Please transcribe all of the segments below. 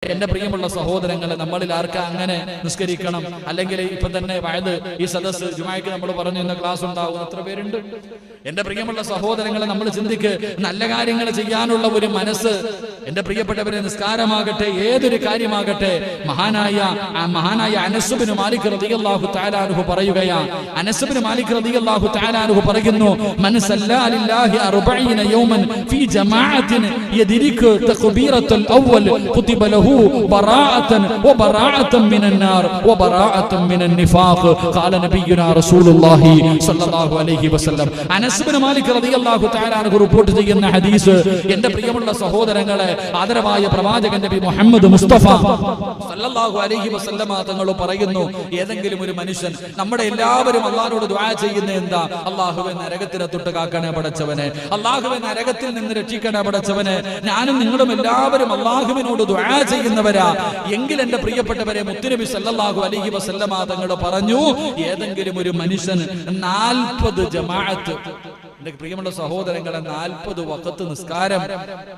എന്റെ പ്രിയമുള്ള സഹോദരങ്ങളെ, നമ്മളിൽ ആർക്കാ അങ്ങനെ നിസ്കരിക്കണം? അല്ലെങ്കിൽ ഇപ്പൊ തന്നെ വയത് ഈ സദസ് ജുമായ്ക്ക് നമ്മൾ പറഞ്ഞു ഇന്ന ക്ലാസ് ഉണ്ടാവും, എത്ര പേരുണ്ട്? എന്റെ പ്രിയമുള്ള സഹോദരങ്ങളെ, നമ്മൾ ചിന്തിക്ക്, നല്ല കാര്യങ്ങൾ ചെയ്യാനുള്ള ഒരു മനസ്സ്. എന്റെ പ്രിയപ്പെട്ടവരെ, നിസ്കാരമാകട്ടെ ഏതൊരു കാര്യമാകട്ടെ, മഹാനായ അനസ് ഇബ്നു മാലിക് റളിയല്ലാഹു തആല അൻഹു പറയുകയാണ്. അനസ് ഇബ്നു മാലിക് റളിയല്ലാഹു തആല അൻഹു പറയുന്നു, മൻ സല്ലാ ലില്ലാഹി 40 യൗമൻ ഫീ ജമാഅത്തിൻ യദ്രികു തക്ബീറത്തുൽ അവ്വൽ കുതിബ ലഹു ബറാഅതൻ വബറാഅതൻ മിനൻ നാർ വബറാഅതൻ മിനൻ നിഫാഖ് ഖാല നബിയുനാ റസൂലുള്ളാഹി സ്വല്ലല്ലാഹു അലൈഹി വസല്ലം. അനസ് ഇബ്നു മാലിക് റളിയല്ലാഹു തആല അൻഹു റിപ്പോർട്ട് ചെയ്യുന്ന ഹദീസ്. എന്റെ പ്രിയമുള്ള സഹോദരങ്ങളെ, ആദരവായ പ്രവാചകൻ നബി മുഹമ്മദ് മുസ്തഫ സല്ലല്ലാഹു അലൈഹി വസല്ലമ തങ്ങൾ പറയുന്നു, ഏതെങ്കിലും ഒരു മനുഷ്യൻ, നമ്മുടെ എല്ലാവരും അല്ലാഹുവോട് ദുആ ചെയ്യുന്ന എന്താ? അല്ലാഹുവേ നരകത്തിനെ തൊട്ട് കാക്കണേ പടച്ചവനെ, അല്ലാഹുവേ നരകത്തിൽ നിന്ന് രക്ഷിക്കണേ പടച്ചവനെ. ഞാനും നിങ്ങളും എല്ലാവരും അല്ലാഹുവിനോട് ദുആ ചെയ്യുന്നവരാ എങ്കിൽ എന്റെ പ്രിയപ്പെട്ടവരെ, മുത്തുനബി സല്ലല്ലാഹു അലൈഹി വസല്ലമ തങ്ങൾ പറഞ്ഞു, ഏതെങ്കിലും ഒരു മനുഷ്യൻ 40 ജമാഅത്ത്, എന്റെ പ്രിയമുള്ള സഹോദരങ്ങളെ, 40 വഖത്ത് നിസ്കാരം,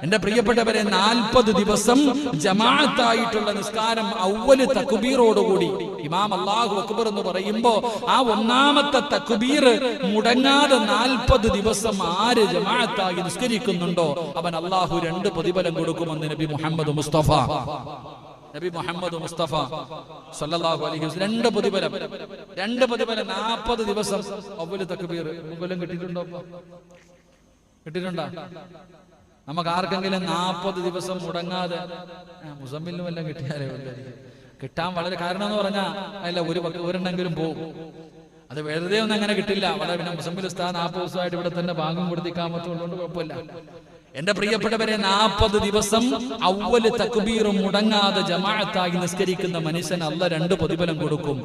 എന്റെ പ്രിയപ്പെട്ടവരെ 40 ദിവസം ജമാഅത്തായിട്ടുള്ള നിസ്കാരം, അവ്വല് തക്ബീറോടുകൂടി ഇമാം അല്ലാഹു അക്ബർ എന്ന് പറയുമ്പോ ആ ഒന്നാമത്തെ തക്ബീർ മുടങ്ങാതെ 40 ദിവസം ആര് ജമാഅത്തായി നിസ്കരിക്കുന്നുണ്ടോ അവൻ അല്ലാഹു 2 പ്രതിഫലം കൊടുക്കുമെന്ന് നബി മുഹമ്മദ് മുസ്തഫ സല്ലല്ലാഹു അലൈഹി വസല്ലം. 2 പ്രതിഫലം 40 ദിവസം അവ്വല് തക്ബീർ. മുമ്പെല്ലാം കിട്ടിയിട്ടുണ്ടോ? നമുക്ക് ആർക്കെങ്കിലും 40 ദിവസം മുടങ്ങാതെ മുസമ്മിലിനും എല്ലാം കിട്ടിയാലേ കിട്ടാൻ വളരെ കാരണം എന്ന് പറഞ്ഞാൽ അല്ല, ഒരെണ്ണെങ്കിലും പോകും. അത് വെറുതെ ഒന്നും അങ്ങനെ കിട്ടില്ല. വളരെ പിന്നെ മുസമ്മിൽ ഉസ്താദ് 40 ദിവസമായിട്ട് ഇവിടെ തന്നെ ഭാഗം കൊടുത്തിക്കാമത്തുകൊണ്ട് കുഴപ്പമില്ല. എന്റെ പ്രിയപ്പെട്ടവരെ, 40 ദിവസം അവ്വല് തക്ബീർ മുടങ്ങാതെ ജമാഅത്തായി നിസ്കരിക്കുന്ന മനുഷ്യന് അല്ലാഹ് 2 പ്രതിഫലം കൊടുക്കും.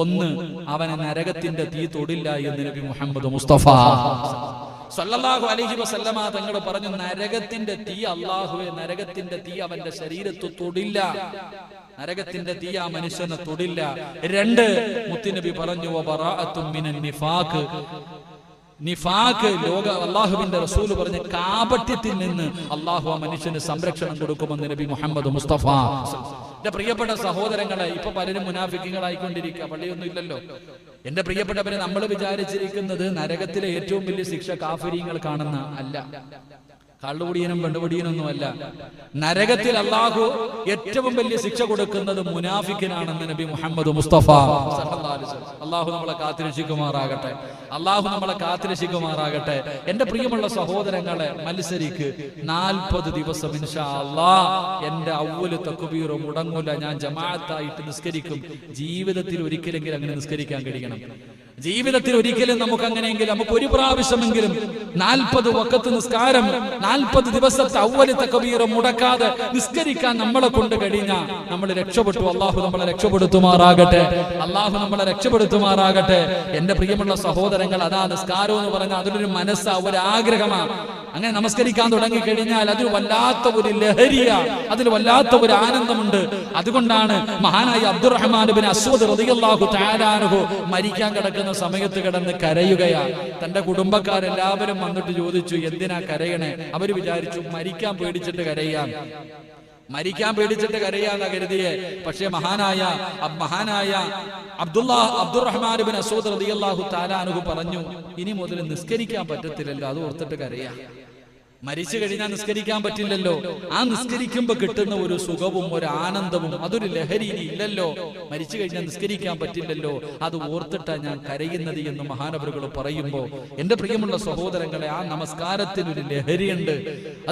ഒന്ന്, അവനെ നരകത്തിന്റെ തീ തൊടില്ല എന്ന് നബി മുഹമ്മദ് മുസ്തഫ സല്ലല്ലാഹു അലൈഹി വസല്ലമ തങ്ങൾ പറഞ്ഞു, നരകത്തിന്റെ തീ, അല്ലാഹുവേ നരകത്തിന്റെ തീ അവന്റെ ശരീരത്ത് തൊടില്ല, നരകത്തിന്റെ തീ ആ മനുഷ്യനെ തൊടില്ല. 2, മുത്തുനബി പറഞ്ഞു, വബറാഅത്തും മിനൻ നിഫാഖ്, നിഫാഖ്, ലോക അല്ലാഹുവിന്റെ റസൂൽ പറഞ്ഞ കാപട്യത്തിൽ നിന്ന് അല്ലാഹു ആ മനുഷ്യന് സംരക്ഷണം കൊടുക്കുമെന്ന് നബി മുഹമ്മദ് മുസ്തഫ. എന്റെ പ്രിയപ്പെട്ട സഹോദരങ്ങളെ, ഇപ്പൊ പലരും മുനാഫിക്കുകളായിക്കൊണ്ടിരിക്കുക, പള്ളിയൊന്നും ഇല്ലല്ലോ. എന്റെ പ്രിയപ്പെട്ടവരെ, നമ്മൾ വിചാരിച്ചിരിക്കുന്നത് നരകത്തിലെ ഏറ്റവും വലിയ ശിക്ഷ കാഫിരീങ്ങൾ കാണുന്ന അല്ല, കള്ളുകുടിയനും പെണ്ണുകുടിയനൊന്നുമല്ല. നരകത്തിൽ അല്ലാഹു ഏറ്റവും വലിയ ശിക്ഷ കൊടുക്കുന്നത് മുനാഫിക്കിനാണെന്ന് നബി മുഹമ്മദ് മുസ്തഫ സല്ലല്ലാഹു അലൈഹി വസല്ലം. അല്ലാഹു നമ്മളെ കാത്തിരക്ഷിക്കുമാറാകട്ടെ, അല്ലാഹു നമ്മളെ കാത്തിരക്ഷിക്കുമാറാകട്ടെ. എന്റെ പ്രിയമുള്ള സഹോദരങ്ങളെ, മത്സരിക്ക് 40 ദിവസം ഇൻഷാ അല്ലാഹ് എന്റെ അവ്വല് തക്ബീർ മുടങ്ങൂല, ഞാൻ ജമാഅത്തായിട്ട് നിസ്കരിക്കും. ജീവിതത്തിൽ ഒരിക്കലെങ്കിലും അങ്ങനെ നിസ്കരിക്കാൻ കഴിയണം. ജീവിതത്തിൽ ഒരിക്കലും നമുക്ക് അങ്ങനെയെങ്കിലും, നമുക്ക് ഒരു പ്രാവശ്യമെങ്കിലും 40 വഖത്ത് നിസ്കാരം, 40 ദിവസത്തെ അവ്വല് തക്ബീർ മുടക്കാതെ നിസ്കരിക്കാൻ നമ്മളെ കൊണ്ട് കഴിഞ്ഞാൽ നമ്മൾ രക്ഷപ്പെട്ടു. അല്ലാഹു നമ്മളെ രക്ഷപ്പെടുത്തുമാറാകട്ടെ, അല്ലാഹു നമ്മളെ രക്ഷപ്പെടുത്തുമാറാകട്ടെ. എന്റെ പ്രിയമുള്ള സഹോദരങ്ങൾ, അതാ നിസ്കാരം എന്ന് പറഞ്ഞാൽ അതിലൊരു മനസ്സാ, ഒരു ആഗ്രഹമാണ്. അങ്ങനെ നമസ്കരിക്കാൻ തുടങ്ങിക്കഴിഞ്ഞാൽ അതിൽ വല്ലാത്ത ഒരു ലഹരിയാ, അതിൽ വല്ലാത്ത ഒരു ആനന്ദമുണ്ട്. അതുകൊണ്ടാണ് മഹാനായ അബ്ദുറഹ്മാൻ ഇബ്നു അസ്വദ് റളിയല്ലാഹു തആല അൻഹു മരിക്കാൻ കിടക്കുന്ന സമയത്ത് കിടന്ന് കരയുകയാ. തന്റെ കുടുംബക്കാരെല്ലാവരും വന്നിട്ട് ചോദിച്ചു, എന്തിനാ കരയണേ? അവര് വിചാരിച്ചു മരിക്കാൻ പേടിച്ചിട്ട് കരയാന്ന കരുതിയെ. പക്ഷേ മഹാനായ അബ്ദുറഹ്മാൻ ഇബ്നു അസ്വദ് റളിയല്ലാഹു തആല അൻഹു പറഞ്ഞു, ഇനി മുതൽ നിസ്കരിക്കാൻ പറ്റത്തില്ലല്ലോ, അത് ഓർത്തിട്ട് കരയാ. മരിച്ചു കഴിഞ്ഞാൽ നിസ്കരിക്കാൻ പറ്റില്ലല്ലോ. ആ നിസ്കരിക്കുമ്പോ കിട്ടുന്ന ഒരു സുഖവും ഒരു ആനന്ദവും അതൊരു ലഹരി ഇല്ലല്ലോ. മരിച്ചു കഴിഞ്ഞാൽ നിസ്കരിക്കാൻ പറ്റില്ലല്ലോ, അത് ഓർത്തിട്ടാ ഞാൻ കരയുന്നത് എന്ന് മഹാനവറുകൾ പറയുമ്പോ, എന്റെ പ്രിയമുള്ള സഹോദരങ്ങളെ, ആ നമസ്കാരത്തിനൊരു ലഹരിയുണ്ട്.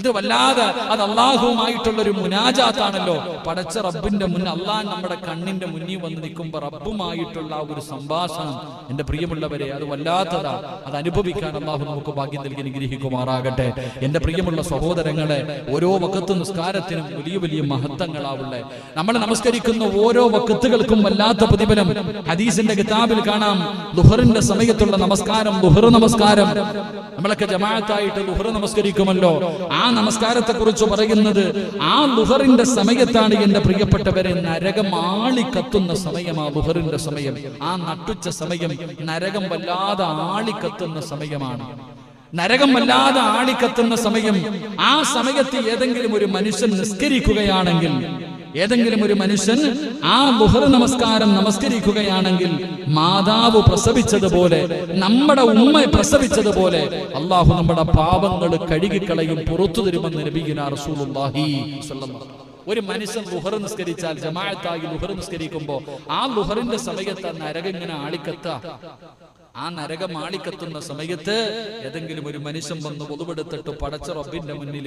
അത് വല്ലാതെ, അത് അള്ളാഹുവുമായിട്ടുള്ള ഒരു മുനാജാത്താണല്ലോ. പടച്ച റബ്ബിന്റെ മുന്നിൽ, അള്ളാഹ് നമ്മുടെ കണ്ണിന്റെ മുന്നിൽ വന്ന് നിൽക്കുമ്പോ റബ്ബുമായിട്ടുള്ള ആ ഒരു സംഭാഷണം, എന്റെ പ്രിയമുള്ളവരെ, അത് വല്ലാത്തതാ. അത് അനുഭവിക്കാൻ അള്ളാഹു നമുക്ക് ഭാഗ്യം നൽകി അനുഗ്രഹിക്കുമാറാകട്ടെ. എന്റെ പ്രിയമുള്ള സഹോദരങ്ങളെ, ഓരോ വഖത്ത് നിസ്കാരത്തിനും വലിയ വലിയ മഹത്വങ്ങളാവുള്ളേ. നമ്മൾ നമസ്കരിക്കുന്ന ഓരോ വഖത്തുകൾക്കും വല്ലാത്ത പ്രതിഫലം. ഹദീസിന്റെ കിതാബിൽ കാണാം, ദുഹറിന്റെ സമയത്തുള്ള നമസ്കാരം, ദുഹർ നമസ്കാരം, നമ്മളൊക്കെ ജമാഅത്തായിട്ട് ദുഹർ നമസ്കരിക്കുമല്ലോ. ആ നമസ്കാരത്തെ കുറിച്ച് പറയുന്നത്, ആ ദുഹറിന്റെ സമയത്താണ് എന്റെ പ്രിയപ്പെട്ടവരെ നരകം ആളിക്കത്തുന്ന സമയമാ ദുഹറിന്റെ സമയം. ആ നട്ടുച്ച സമയം നരകം വല്ലാതെ ആളിക്കത്തുന്ന സമയമാണ്. നരകം വല്ലാതെ ആളിക്കത്തുന്ന സമയം. ആ സമയത്ത് ഏതെങ്കിലും ഒരു മനുഷ്യൻ നിസ്കരിക്കുകയാണെങ്കിൽ ഏതെങ്കിലും ഒരു മനുഷ്യൻ ആ ളുഹർ നമസ്കാരം നമസ്കരിക്കുകയാണെങ്കിൽ മാതാവ് പ്രസവിച്ചതുപോലെ, നമ്മുടെ ഉമ്മ പ്രസവിച്ചതുപോലെ അള്ളാഹു നമ്മുടെ പാപങ്ങൾ കഴുകിക്കളയും, പുറത്തു തരുമെന്ന് നബിയുനാ റസൂലുള്ളാഹി സ്വല്ലല്ലാഹു അലൈഹി വസല്ലം. ഒരു മനുഷ്യൻ ളുഹർ നിസ്കരിച്ചാൽ, ജമാഅത്തായി ളുഹർ നിസ്കരിക്കുമ്പോൾ ആ ളുഹറിന്റെ സമയത്ത് നരകം ഇങ്ങനെ ആ നരകം ആളിക്കത്തുന്ന സമയത്ത് ഏതെങ്കിലും ഒരു മനുഷ്യൻ വന്ന് വുളുവെടുത്തിട്ട് പടച്ച റബ്ബിന്റെ മുന്നിൽ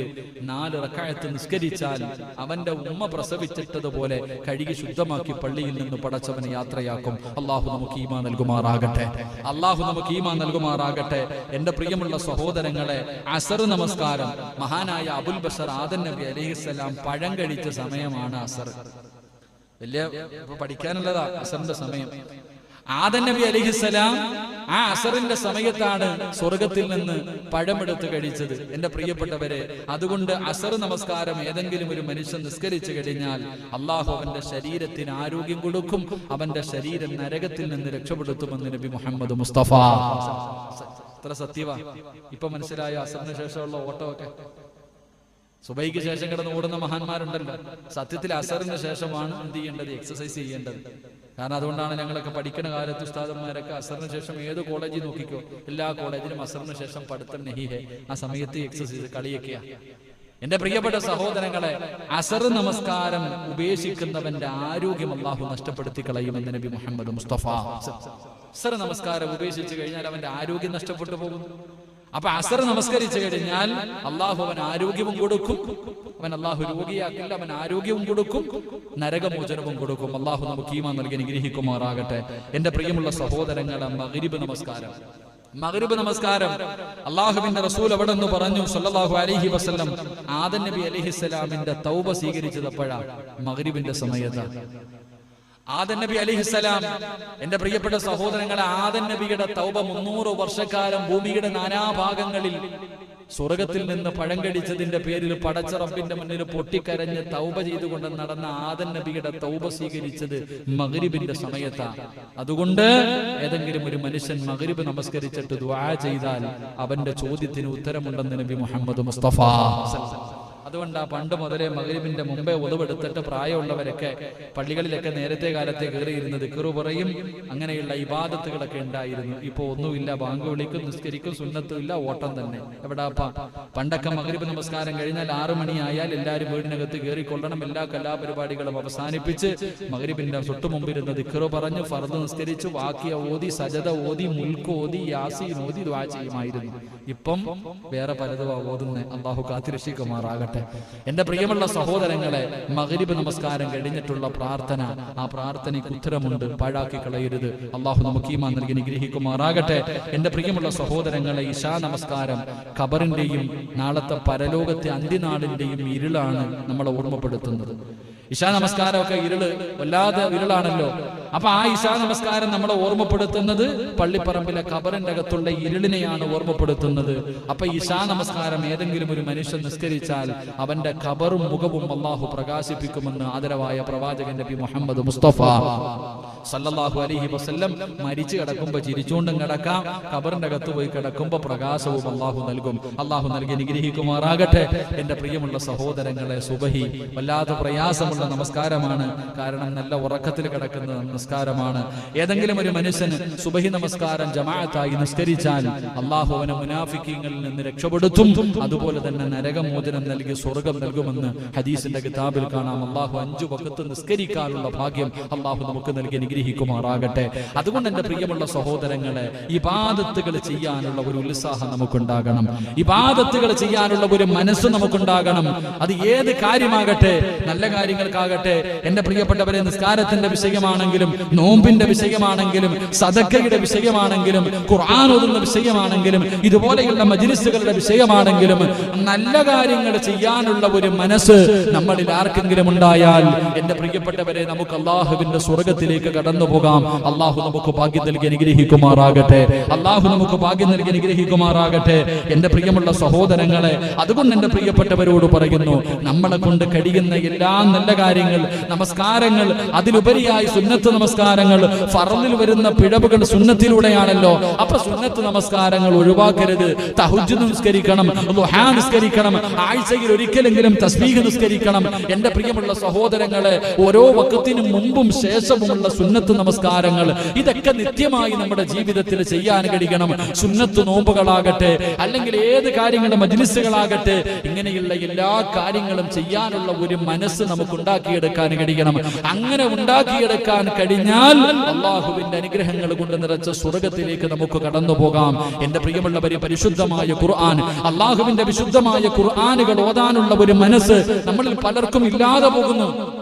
4 റക്അത്ത് നിസ്കരിച്ചാൽ അവന്റെ ഉമ്മ പ്രസവിച്ചിട്ടതുപോലെ കഴുകി ശുദ്ധമാക്കി പള്ളിയിൽ നിന്ന് പടച്ചവനെ യാത്രയാക്കും. അള്ളാഹു നമുക്ക് ഈമാൻ നൽകുമാറാകട്ടെ. അള്ളാഹു നമുക്ക് ഈമാൻ നൽകുമാറാകട്ടെ. എന്റെ പ്രിയമുള്ള സഹോദരങ്ങളെ, അസർ നമസ്കാരം മഹാനായ അബുൽ ബഷർ ആദം നബി അലൈഹിസ്സലാം പഴം കഴിച്ച സമയമാണ് അസർ. വലിയ പഠിക്കാനുള്ളതാ അസറിന്റെ സമയം. ആദം നബി അലൈഹിസ്സലാം ആ അസറിന്റെ സമയത്താണ് സ്വർഗത്തിൽ നിന്ന് പഴമെടുത്ത് കഴിച്ചത്. എന്റെ പ്രിയപ്പെട്ടവരെ, അതുകൊണ്ട് അസർ നമസ്കാരം ഏതെങ്കിലും ഒരു മനുഷ്യൻ നിസ്കരിച്ചു കഴിഞ്ഞാൽ അള്ളാഹു അവന്റെ ശരീരത്തിന് ആരോഗ്യം കൊടുക്കും, അവന്റെ ശരീരം നരകത്തിൽ നിന്ന് രക്ഷപ്പെടുത്തുമെന്ന് നബി മുഹമ്മദ് മുസ്തഫ. എത്ര സത്യവാ! ഇപ്പൊ മനസ്സിലായ അസറിന് ശേഷമുള്ള ഓട്ടമൊക്കെ. സുബൈക്ക് ശേഷം കിടന്ന് ഓടുന്ന മഹാന്മാരുണ്ടല്ലോ. സത്യത്തിൽ അസറിന് ശേഷമാണ് എന്ത് ചെയ്യേണ്ടത്? എക്സസൈസ് ചെയ്യേണ്ടത്. കാരണം അതുകൊണ്ടാണ് ഞങ്ങളൊക്കെ പഠിക്കുന്ന കാലത്ത് ഉസ്താദന്മാരൊക്കെ അസറിന് ശേഷം ഏത് കോളേജിൽ നോക്കിക്കോ, എല്ലാ കോളേജിലും അസറിന് ശേഷം പഠിത്തം നഹിഹെ. ആ സമയത്ത് എക്സസൈസ്, കളിയൊക്കെയാ. എന്റെ പ്രിയപ്പെട്ട സഹോദരങ്ങളെ, അസർ നമസ്കാരം ഉപേക്ഷിക്കുന്നവന്റെ ആരോഗ്യം അള്ളാഹു നഷ്ടപ്പെടുത്തി കളയുമെന്ന് നബി മുഹമ്മദ് മുസ്തഫ. അസർ നമസ്കാരം ഉപേക്ഷിച്ചു കഴിഞ്ഞാൽ അവന്റെ ആരോഗ്യം നഷ്ടപ്പെട്ടു പോകും. അപ്പൊ അസർ നമസ്കരിച്ചു കഴിഞ്ഞാൽ അള്ളാഹു അവൻ ആരോഗ്യവും കൊടുക്കും. അവൻ അള്ളാഹു രോഗിയാക്കില്ല, അവൻ ആരോഗ്യവും കൊടുക്കും, നരകമോചനവും കൊടുക്കും. അള്ളാഹു നമുക്ക് ഈമാൻ നൽകി അനുഗ്രഹിക്കുമാറാകട്ടെ. എന്റെ പ്രിയമുള്ള സഹോദരങ്ങളെ, മഗ്രിബ് നമസ്കാരം അള്ളാഹുവിന്റെ റസൂൽ അവിടെ നിന്ന് പറഞ്ഞു സല്ലല്ലാഹു അലൈഹി വസല്ലം, ആദം നബി അലൈഹിസ്സലാമിന്റെ തൗബ സ്വീകരിച്ചതപ്പോഴാണ് മഗ്രിബിന്റെ സമയത്താണ്. ആദം നബി അലൈഹിസ്സലാം, എന്റെ പ്രിയപ്പെട്ട സഹോദരങ്ങളെ, ആദം നബിയുടെ തൗബ 300 വർഷക്കാലം ഭൂമിയുടെ നാനാഭാഗങ്ങളിൽ സ്വർഗത്തിൽ നിന്ന് പഴം കടിച്ചതിന്റെ പേരിൽ പടച്ച റബ്ബിന്റെ മുന്നിൽ പൊട്ടിക്കരഞ്ഞ് തൗബ ചെയ്തുകൊണ്ട് നടന്ന ആദം നബിയുടെ തൗബ സ്വീകരിച്ചത് മഗ്രിബിന്റെ സമയത്താണ്. അതുകൊണ്ട് ഏതെങ്കിലും ഒരു മനുഷ്യൻ മഗ്രിബ് നമസ്കരിച്ചിട്ട് ദുആ ചെയ്താൽ അവന്റെ ചോദ്യത്തിന് ഉത്തരമുണ്ടെന്ന് നബി മുഹമ്മദ് മുസ്തഫ. അതുകൊണ്ടാ പണ്ട് മുതലേ മഗ്രിബിന്റെ മുമ്പേ ഉളവെടുത്തിട്ട് പ്രായമുള്ളവരൊക്കെ പള്ളികളിലൊക്കെ നേരത്തെ കാലത്തെ കയറിയിരുന്നത് ദിക്റ് പറയും, അങ്ങനെയുള്ള ഇബാദത്തുകളൊക്കെ ഉണ്ടായിരുന്നു. ഇപ്പൊ ഒന്നുമില്ല, ബാങ്ക് വിളിക്കും, നിസ്കരിക്കും, സുന്നത്തും ഇല്ല, ഓട്ടം തന്നെ. എവിടാപ്പാ? പണ്ടൊക്കെ മഗ്രിബ് നമസ്കാരം കഴിഞ്ഞാൽ 6 മണിയായാൽ എല്ലാവരും വീടിനകത്ത് കയറിക്കൊള്ളണം. എല്ലാ കലാപരിപാടികളും അവസാനിപ്പിച്ച് മഗ്രിബിന്റെ തൊട്ടു മുമ്പിരുന്ന് ദിക്റ് പറഞ്ഞ് ഫർദ് നിസ്കരിച്ച് വാക്കിയ ഓതി, സജദ ഓതി, മുൽക്ക് ഓതി, യാസീൻ ഓതി ദുആ ചെയ്യുമായിരുന്നു. ഇപ്പം വേറെ പലതും ഓതുന്നേ. അള്ളാഹു കാത്തിരക്ഷിക്കുമാറാകട്ടെ. എന്റെ പ്രിയമുള്ള സഹോദരങ്ങളെ, മഗ്രിബ് നമസ്കാരം കഴിഞ്ഞിട്ടുള്ള പ്രാർത്ഥന, ആ പ്രാർത്ഥനയ്ക്ക് ഉത്തരമുണ്ട്, പാഴാക്കി കളയരുത്. അള്ളാഹു നമുക്ക് ഈമാൻ നൽകി അനുഗ്രഹിക്കുമാറാകട്ടെ. എന്റെ പ്രിയമുള്ള സഹോദരങ്ങളെ, ഇശാ നമസ്കാരം ഖബറിന്റെയും നാളത്തെ പരലോകത്തെ അന്ത്യനാളിന്റെയും ഇരുളാണ് നമ്മളെ ഓർമ്മപ്പെടുത്തുന്നത്. ഇശാ നമസ്കാരമൊക്കെ വല്ലാതെ ഇരുളാണല്ലോ. അപ്പൊ ആ ഇശാ നമസ്കാരം നമ്മളെ ഓർമ്മപ്പെടുത്തുന്നത് പള്ളിപ്പറമ്പിലെ ഖബറിന്റെ അകത്തുള്ള ഇരുളിനെയാണ് ഓർമ്മപ്പെടുത്തുന്നത്. അപ്പൊ ഇശാ നമസ്കാരം ഏതെങ്കിലും ഒരു മനുഷ്യൻ നിസ്കരിച്ചാൽ അവന്റെ ഖബറും മുഖവും അള്ളാഹു പ്രകാശിപ്പിക്കുമെന്ന് ആദരവായ പ്രവാചകൻ നബി മുഹമ്മദ് മുസ്തഫ സല്ലല്ലാഹു അലൈഹി വസല്ലം. മരിച്ചു കിടക്കുമ്പോ ചിരിച്ചുകൊണ്ടും കിടക്കാം, ഖബറിന്റെ അകത്ത് പോയി കിടക്കുമ്പോ പ്രകാശവും അള്ളാഹു നൽകും. അള്ളാഹു നൽകി അനുഗ്രഹിക്കുമാറാകട്ടെ. എന്റെ പ്രിയമുള്ള സഹോദരങ്ങളെ, സുബഹി വല്ലാതെ പ്രയാസമുള്ള നമസ്കാരമാണ്. കാരണം നല്ല ഉറക്കത്തിൽ കിടക്കുന്ന നമസ്കാരമാണ്. ഏതെങ്കിലും ഒരു മനുഷ്യന് സുബഹി നമസ്കാരം ജമാഅത്തായി നിസ്കരിച്ചാൽ അള്ളാഹു അവനെ മുനാഫിക്കീങ്ങളിൽ നിന്ന് രക്ഷപ്പെടുത്തും. അതുപോലെ തന്നെ നരകമോചനം നൽകി സ്വർഗം നൽകുമെന്ന് ഹദീസിന്റെ കിതാബിൽ കാണാം. അള്ളാഹു 5 വഖത്ത് നിസ്കരിക്കാനുള്ള ഭാഗ്യം അള്ളാഹു നമുക്ക് നൽകി അനുഗ്രഹിക്കുമാറാകട്ടെ. അതുകൊണ്ട് എന്റെ പ്രിയമുള്ള സഹോദരങ്ങളെ, ഇബാദത്തുകൾ ചെയ്യാനുള്ള ഒരു ഉത്സാഹം നമുക്കുണ്ടാകണം. ഇബാദത്തുകൾ ചെയ്യാനുള്ള ഒരു മനസ്സ് നമുക്കുണ്ടാകണം. അത് ഏത് കാര്യമാകട്ടെ, നല്ല കാര്യങ്ങൾക്കാകട്ടെ. എന്റെ പ്രിയപ്പെട്ടവരെ, നിസ്കാരത്തിന്റെ വിഷയമാണെങ്കിലും, നോമ്പിന്റെ വിഷയമാണെങ്കിലും, സദഖയുടെ വിഷയമാണെങ്കിലും, ഖുർആൻ ഓതുന്ന വിഷയമാണെങ്കിലും, ഇതുപോലെയുള്ള മജ്ലിസുകളുടെ വിഷയമാണെങ്കിലും, നല്ല കാര്യങ്ങൾ ചെയ്യാനുള്ള ഒരു മനസ്സ് നമ്മളിൽ ആർക്കെങ്കിലും ഉണ്ടായാൽ എന്റെ പ്രിയപ്പെട്ടവരെ, നമുക്ക് അള്ളാഹുവിന്റെ സ്വർഗത്തിലേക്ക് കടന്നു പോകാം. അള്ളാഹു നമുക്ക് ഭാഗ്യം നൽകി അനുഗ്രഹിക്കുമാറാകട്ടെ. അള്ളാഹു നമുക്ക് ഭാഗ്യം നൽകി അനുഗ്രഹിക്കുമാറാകട്ടെ. എന്റെ പ്രിയമുള്ള സഹോദരങ്ങളെ, അതുകൊണ്ട് എന്റെ പ്രിയപ്പെട്ടവരോട് പറയുന്നു, നമ്മളെ കൊണ്ട് കഴിയുന്ന എല്ലാ നല്ല കാര്യങ്ങൾ, നമസ്കാരങ്ങൾ, അതിലുപരിയായി സുന്നത്ത് നമസ്കാരങ്ങൾ ഫർളിൽ വരുന്ന പിഴവുകൾ സുന്നത്തിലൂടെയാണല്ലോ. അപ്പൊ സുന്നത്ത് നമസ്കാരങ്ങൾ ഒഴിവാക്കരുത്. തഹജ്ജുദ് നിസ്കരിക്കണം, ദുഹാ നിസ്കരിക്കണം, ആഴ്ചയിൽ ഒരിക്കലെങ്കിലും തസ്ബീഹ് നിസ്കരിക്കണം. എന്റെ പ്രിയമുള്ള സഹോദരങ്ങളെ, ഓരോ വഖത്തിനും മുമ്പും ശേഷവുമുള്ള സുന്നത്ത് നമസ്കാരങ്ങൾ ഇതൊക്കെ നിത്യമായി നമ്മുടെ ജീവിതത്തിൽ ചെയ്യാൻ കഴിയണം. സുന്നത്ത് നോമ്പുകളാകട്ടെ, അല്ലെങ്കിൽ ഏത് കാര്യങ്ങളുടെ മജ്ലിസുകളാകട്ടെ, ഇങ്ങനെയുള്ള എല്ലാ കാര്യങ്ങളും ചെയ്യാനുള്ള ഒരു മനസ്സ് നമുക്ക് ഉണ്ടാക്കിയെടുക്കാൻ കഴിയണം. അങ്ങനെ ഉണ്ടാക്കിയെടുക്കാൻ കഴിഞ്ഞാൽ അള്ളാഹുവിന്റെ അനുഗ്രഹങ്ങൾ കൊണ്ട് നിറച്ച സ്വർഗത്തിലേക്ക് നമുക്ക് കടന്നു പോകാം. എന്റെ പ്രിയമുള്ളവരെ, പരിശുദ്ധമായ ഖുർആൻ, അള്ളാഹുവിന്റെ വിശുദ്ധമായ ഖുർആനുകൾ ഓതാനുള്ള ഒരു മനസ്സ് നമ്മളിൽ പലർക്കും ഇല്ലാതെ പോകുന്നു.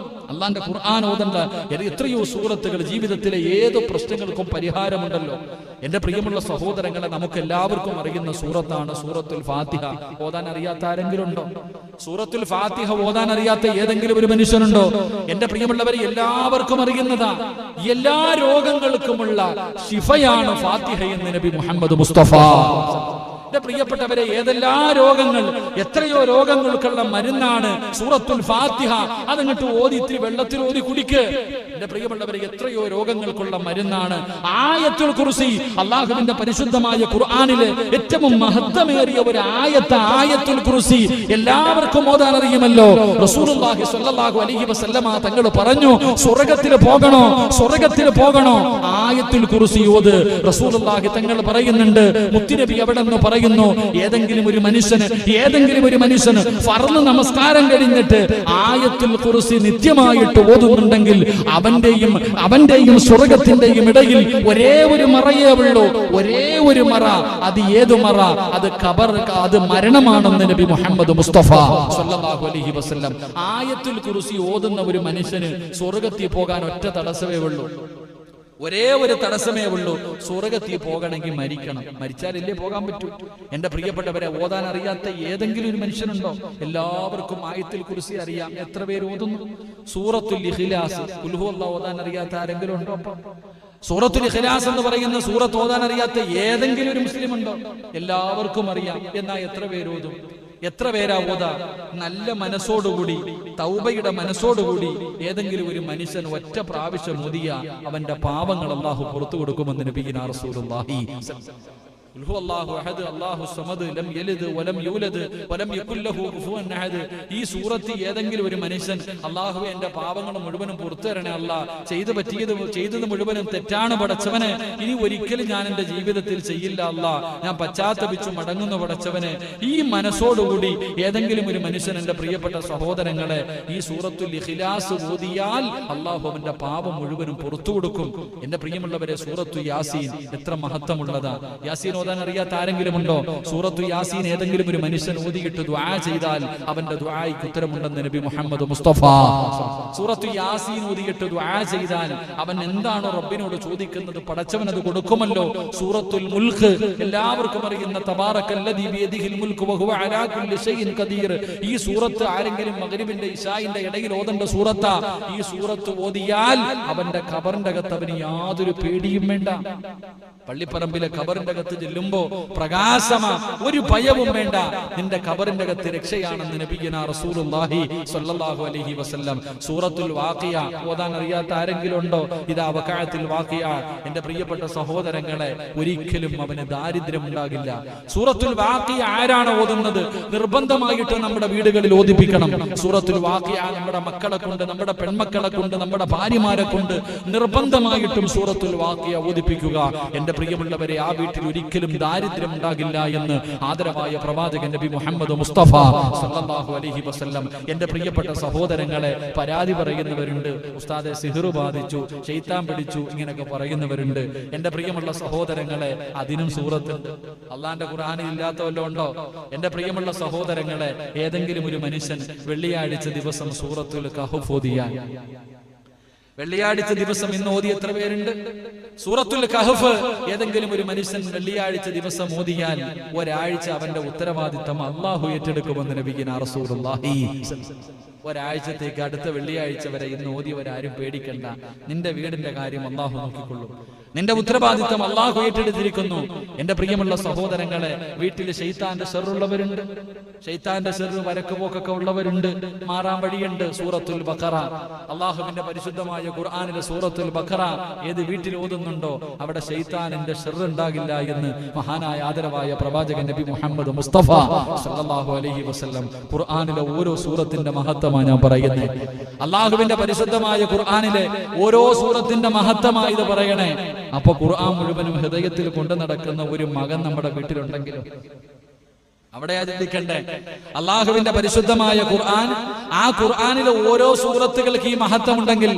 അള്ളാന്റെ ഖുർആൻ ഓതണ്ട എത്രയോ സൂറത്തുകൾ ജീവിതത്തിലെ ഏത് പ്രശ്നങ്ങൾക്കും പരിഹാരമുണ്ടല്ലോ. എന്റെ പ്രിയമുള്ള സഹോദരങ്ങളെ, നമുക്ക് എല്ലാവർക്കും അറിയുന്ന സൂറത്താണ് സൂറത്തുൽ ഫാത്തിഹ. ഓതാൻ അറിയാത്ത ആരെങ്കിലും ഉണ്ടോ? സൂറത്തുൽ ഫാത്തിഹ ഓതാൻ അറിയാത്ത ഏതെങ്കിലും ഒരു മനുഷ്യനുണ്ടോ? എന്റെ പ്രിയമുള്ളവരെ, എല്ലാവർക്കും അറിയുന്നതാ. എല്ലാ രോഗങ്ങൾക്കുമുള്ള ശിഫയാണ് ഫാത്തിഹ എന്ന് നബി മുഹമ്മദ് മുസ്തഫ. എന്റെ പ്രിയപ്പെട്ടവരെ, ഏതെല്ലാ രോഗങ്ങൾ, എത്രയോ രോഗങ്ങൾക്കുള്ള മരുന്നാണ് സൂറത്തുൽ ഫാത്തിഹ. അതങ്ങോട്ട് ഓതി ഇത്തിരി വെള്ളത്തിൽ ഓതി കുടിക്ക്. എന്റെ പ്രിയമുള്ളവരെ, എത്രയോ രോഗങ്ങൾക്കുള്ള മരുന്നാണ് ആയത്തുൽ കുർസി. അള്ളാഹുവിന്റെ പരിശുദ്ധമായ ഖുർആനിലെ ഏറ്റവും മഹത്വമേറിയ ഒരു ആയത്തുൽ കുർസി എല്ലാവർക്കും ഓതാൻ അറിയുമല്ലോ. റസൂലുള്ളാഹി സ്വല്ലല്ലാഹു അലൈഹി വസല്ലമ തങ്ങൾ പറഞ്ഞു, സ്വർഗ്ഗത്തിൽ പോകണോ ആയത്തുൽ കുർസി ഓത്. റസൂലുള്ളാഹി തങ്ങൾ പറയുന്നുണ്ട്, മുത്തുനബി അവിടെ നിന്ന് പറയുന്നു, ഏതെങ്കിലും ഒരു മനുഷ്യന് ഫർള് നമസ്കാരം കഴിഞ്ഞിട്ട് ആയത്തുൽ കുർസി നിത്യമായിട്ട് ഓതുന്നുണ്ടെങ്കിൽ അവന്റെയും സ്വർഗ്ഗത്തിന്റെയും ഇടയിൽ ഒരേ ഒരു മറയേ ഉള്ളൂ. ഒരേ ഒരു മറ. അത് ഏതു മറ? അത് മരണമാണെന്ന് നബി മുഹമ്മദ് മുസ്തഫ സ്വല്ലല്ലാഹു അലൈഹി വസല്ലം. ആയത്തുൽ കുർസി ഓതുന്ന ഒരു മനുഷ്യന് സ്വർഗ്ഗത്തിൽ പോകാൻ ഒറ്റ തടസ്സമേ ഉള്ളൂ. ഒരേ ഒരു തടസ്സമേ ഉള്ളൂ. സ്വർഗ്ഗത്തിൽ പോകണമെങ്കിൽ മരിക്കണം. മരിച്ചാലല്ലേ പോകാൻ പറ്റൂ. എന്റെ പ്രിയപ്പെട്ടവരെ, ഓതാൻ അറിയാത്ത ഏതെങ്കിലും ഒരു മനുഷ്യനുണ്ടോ? എല്ലാവർക്കും ആയത്തുൽ കുർസി അറിയാം. എത്ര പേര് ഓതുന്നു? സൂറത്തുൽ ഇഖ്ലാസ്, ഖുൽ ഹുവല്ലാഹു ഓതാൻ അറിയാത്ത ആരെങ്കിലും ഉണ്ടോ? സൂറത്തുൽ ഇഖ്ലാസ് എന്ന് പറയുന്ന സൂറത്ത് ഓതാൻ അറിയാത്ത ഏതെങ്കിലും ഒരു മുസ്ലിം ഉണ്ടോ? എല്ലാവർക്കും അറിയാം. എന്നാൽ എത്ര പേര് ഓതും? എത്ര പേരാ ഓതാ? നല്ല മനസ്സോടുകൂടി, തൗബയുടെ മനസ്സോടുകൂടി ഏതെങ്കിലും ഒരു മനുഷ്യൻ ഒറ്റ പ്രാവശ്യം ഓതിയ അവന്റെ പാപങ്ങൾ അല്ലാഹു പുറത്തു കൊടുക്കുമെന്ന് നബിയിനാ റസൂലുള്ളാഹി. ഈ സൂറത്ത് ഏതെങ്കിലും ഒരു മനുഷ്യൻ അല്ലാഹു എന്റെ പാപങ്ങൾ മുഴുവനും പുറത്തു തരണേ അല്ലാ, ചെയ്തത് മുഴുവനും തെറ്റാണ് പടച്ചവനെ, ഇനി ഒരിക്കലും ഞാൻ എന്റെ ജീവിതത്തിൽ ചെയ്യില്ല അല്ലാ, ഞാൻ പശ്ചാത്തപിച്ചു മടങ്ങുന്ന പടച്ചവനെ, ഈ മനസ്സോടുകൂടി ഏതെങ്കിലും ഒരു മനുഷ്യൻ, എന്റെ പ്രിയപ്പെട്ട സഹോദരങ്ങളെ, ഈ സൂറത്തുൽ ഇഖ്ലാസ് ഓതിയാൽ അല്ലാഹു അവന്റെ പാപം മുഴുവനും പുറത്തു കൊടുക്കും. എന്റെ പ്രിയമുള്ളവരെ, സൂറത്തു യാസീൻ എത്ര മഹത്വമുള്ളതാ. യാസീൻ ഓതാൻ അറിയാത്ത ആരെങ്കിലും ഉണ്ടോ? സൂറത്തു യാസീൻ ഏതെങ്കിലും ഒരു മനുഷ്യൻ ഓതിയിട്ട് ദുആ ചെയ്താൽ അവന്റെ ദുആയ്ക്ക് ഉത്തരമുണ്ടെന്ന് നബി മുഹമ്മദ് മുസ്തഫ. സൂറത്തു യാസീൻ ഓതിയിട്ട് ദുആ ചെയ്താൽ അവൻ എന്താണോ റബ്ബിനോട് ചോദിക്കുന്നത് പടച്ചവൻ അത് കൊടുക്കുമല്ലോ. സൂറത്തുൽ മുൽഖ് എല്ലാവർക്കും അറിയുന്ന തബാറക്കല്ലദീ ബിയദിഹിൽ മുൽഖു വഹുവ അലാ കുല്ലി ഷൈഇൻ ഖദീർ. ഈ സൂറത്ത് ആരെങ്കിലും മഗ്രിബിന്റെ ഇശാഇന്റെ ഇടയിൽ ഓതേണ്ട സൂറത്താ. ഈ സൂറത്ത് ഓതിയാൽ അവന്റെ ഖബറിന്റെ അകത്ത് അവന് യാതൊരു പേടിയും വേണ്ട. പള്ളിപ്പറമ്പിലെ ഖബറിന്റെ അകത്ത് ചെല്ലുമ്പോ പ്രകാശമാ, ഒരു ഭയവും വേണ്ട. നിന്റെ ഖബറിന്റെ അകത്ത് രക്ഷയാണെന്ന് നബിയനാ റസൂലുള്ളാഹി സ്വല്ലല്ലാഹു അലൈഹി വസല്ലം. സൂറത്തുൽ വാഖിയ ഓതാൻ അറിയാത്ത ആരെങ്കിലും ഉണ്ടോ? ഇദാ വഖഅത്തിൽ വാഖിയ. എന്റെ പ്രിയപ്പെട്ട സഹോദരങ്ങളെ, ഒരിക്കലും അവന് ദാരിദ്ര്യം ഉണ്ടാകില്ല. സൂറത്തുൽ വാഖിയ ആരാണ് ഓതുന്നത്? നിർബന്ധമായിട്ട് നമ്മുടെ വീടുകളിൽ ഓതിപ്പിക്കണം. സൂറത്തുൽ വാഖിയ നമ്മുടെ മക്കളെ കൊണ്ട്, നമ്മുടെ പെൺമക്കളെ കൊണ്ട്, നമ്മുടെ ഭാര്യമാരെ കൊണ്ട് നിർബന്ധമായിട്ടും സൂറത്തുൽ വാഖിയ ഓതിപ്പിക്കുക. എന്റെ പ്രിയമുള്ളവരെ, ആ വീട്ടിൽ ഒരിക്കലും ദാരിദ്ര്യം ഉണ്ടാകില്ല എന്ന് ആദരവായ പ്രവാചകൻ നബി മുഹമ്മദ് മുസ്തഫ സല്ലല്ലാഹു അലൈഹി വസല്ലം. എന്റെ പ്രിയപ്പെട്ട സഹോദരങ്ങളെ, പരാതി പറയുന്നവരുണ്ട്, ഉസ്താദെ സിഹ്ർ ബാധിച്ചു, ശൈത്താൻ പിടിച്ചു, ഇങ്ങനെയൊക്കെ പറയുന്നവരുണ്ട്. എന്റെ പ്രിയമുള്ള സഹോദരങ്ങളെ, അതിനും സൂറത്തുണ്ട്. അള്ളാന്റെ ഖുർആനിൽ ഇല്ലാത്ത വല്ലതും ഉണ്ടോ? എന്റെ പ്രിയമുള്ള സഹോദരങ്ങളെ, ഏതെങ്കിലും ഒരു മനുഷ്യൻ വെള്ളിയാഴ്ച ദിവസം സൂറത്തുൽ കഹ്ഫ് ഓതിയാൽ, വെള്ളിയാഴ്ച ദിവസം ഇന്ന് ഓതി എത്ര പേരുണ്ട്? സൂറത്തുൽ കഹ്ഫ് ഏതെങ്കിലും ഒരു മനുഷ്യൻ വെള്ളിയാഴ്ച ദിവസം ഓതിയാൽ ഒരാഴ്ച അവന്റെ ഉത്തരവാദിത്തം അല്ലാഹു ഏറ്റെടുക്കുമെന്ന് നബിയിനാ റസൂലുള്ളാഹി. ഒരാഴ്ചത്തേക്ക്, അടുത്ത വെള്ളിയാഴ്ച വരെ ഇന്ന് ഓതിയവരാരും പേടിക്കണ്ട. നിന്റെ വീടിന്റെ കാര്യം അള്ളാഹു നോക്കിക്കൊള്ളും. നിന്റെ ഉത്തരവാദിത്തം അള്ളാഹു ഏറ്റെടുത്തിരിക്കുന്നു. എന്റെ പ്രിയമുള്ള സഹോദരങ്ങളെ, വീട്ടിൽ ശൈത്താന്റെ ഷർറുള്ളവരുണ്ട്, ശൈത്താന്റെ ഷർറ് വരക്കുപോക്കൊക്കെ ഉള്ളവരുണ്ട്. മാറാൻ വഴിയുണ്ട്. സൂറത്തുൽ ബഖറ, അള്ളാഹുവിന്റെ പരിശുദ്ധമായ ഖുർആനിലെ സൂറത്തുൽ ബഖറ ഏത് വീട്ടിൽ ഓതുന്നുണ്ടോ അവിടെ ശൈത്താനിന്റെ ഷർറ് ഉണ്ടാകില്ല എന്ന് മഹാനായ ആദരവായ പ്രവാചകൻ നബി മുഹമ്മദ് മുസ്തഫ സല്ലല്ലാഹു അലൈഹി വസല്ലം ഖുർആനിലെ ഓരോ സൂറത്തിന്റെ മഹത്വമാണ് ഞാൻ പറയുന്നത്. അള്ളാഹുവിന്റെ പരിശുദ്ധമായ ഖുർആനിലെ ഓരോ സൂറത്തിന്റെ മഹത്വമായി ഇത് പറയണേ. അപ്പൊ ഖുർആൻ മുഴുവനും ഹൃദയത്തിൽ കൊണ്ടു നടക്കുന്ന ഒരു മകൻ നമ്മുടെ വീട്ടിലുണ്ടെങ്കിലും അവിടെ ചിന്തിക്കണ്ടേ. അള്ളാഹുവിന്റെ പരിശുദ്ധമായ ഖുർആൻ, ആ ഖുർആനിലെ ഓരോ സൂറത്തുകൾക്ക് ഈ മഹത്വം ഉണ്ടെങ്കിൽ,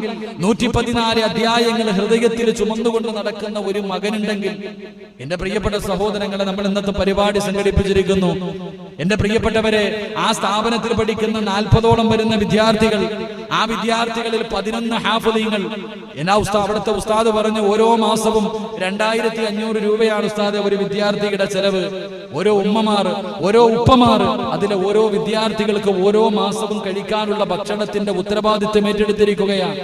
114 അധ്യായങ്ങൾ ഹൃദയത്തിൽ ചുമന്നുകൊണ്ട് നടക്കുന്ന ഒരു മകനുണ്ടെങ്കിൽ, എന്റെ പ്രിയപ്പെട്ട സഹോദരങ്ങളെ, നമ്മൾ ഇന്നത്തെ പരിപാടി സംഘടിപ്പിച്ചിരിക്കുന്നു. എന്റെ പ്രിയപ്പെട്ടവരെ, ആ സ്ഥാപനത്തിൽ പഠിക്കുന്ന 40ഓളം വരുന്ന വിദ്യാർത്ഥികൾ, ആ വിദ്യാർത്ഥികളിൽ 11 ഹാഫിളീങ്ങൾ. എന്നാ അവിടുത്തെ ഉസ്താദ് പറഞ്ഞു, ഓരോ മാസവും 2500 രൂപയാണ് ഉസ്താദ് ഒരു വിദ്യാർത്ഥിയുടെ ചെലവ്. ഓരോ ഉമ്മമാർ, ഓരോ ഉപ്പമാർ, അതിലെ ഓരോ വിദ്യാർത്ഥികൾക്ക് ഓരോ മാസവും കഴിക്കാനുള്ള ഭക്ഷണത്തിന്റെ ഉത്തരവാദിത്വം ഏറ്റെടുത്തിരിക്കുകയാണ്.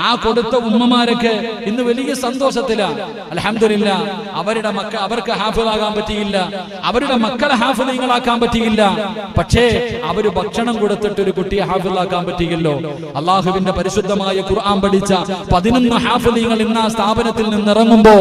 ആ കൊടുത്ത ഉമ്മമാരൊക്കെ ഇന്ന് വലിയ സന്തോഷത്തിലാണ്. അൽഹംദുലില്ലാ, അവർക്ക് ഹാഫിളാകാൻ പറ്റിയില്ല, അവരുടെ മക്കളെ ഹാഫിളീങ്ങളാക്കാൻ പറ്റിയില്ല. പക്ഷേ അവര് ഭക്ഷണം കൊടുത്തിട്ട് ഒരു കുട്ടിയെ ഹാഫിളാക്കാൻ പറ്റിയല്ലോ. അള്ളാഹുവിന്റെ പരിശുദ്ധമായ ഖുർആൻ പഠിച്ച 11 ഹാഫിളീങ്ങൾ ഇന്ന് ആ സ്ഥാപനത്തിൽ നിന്ന് ഇറങ്ങുമ്പോ,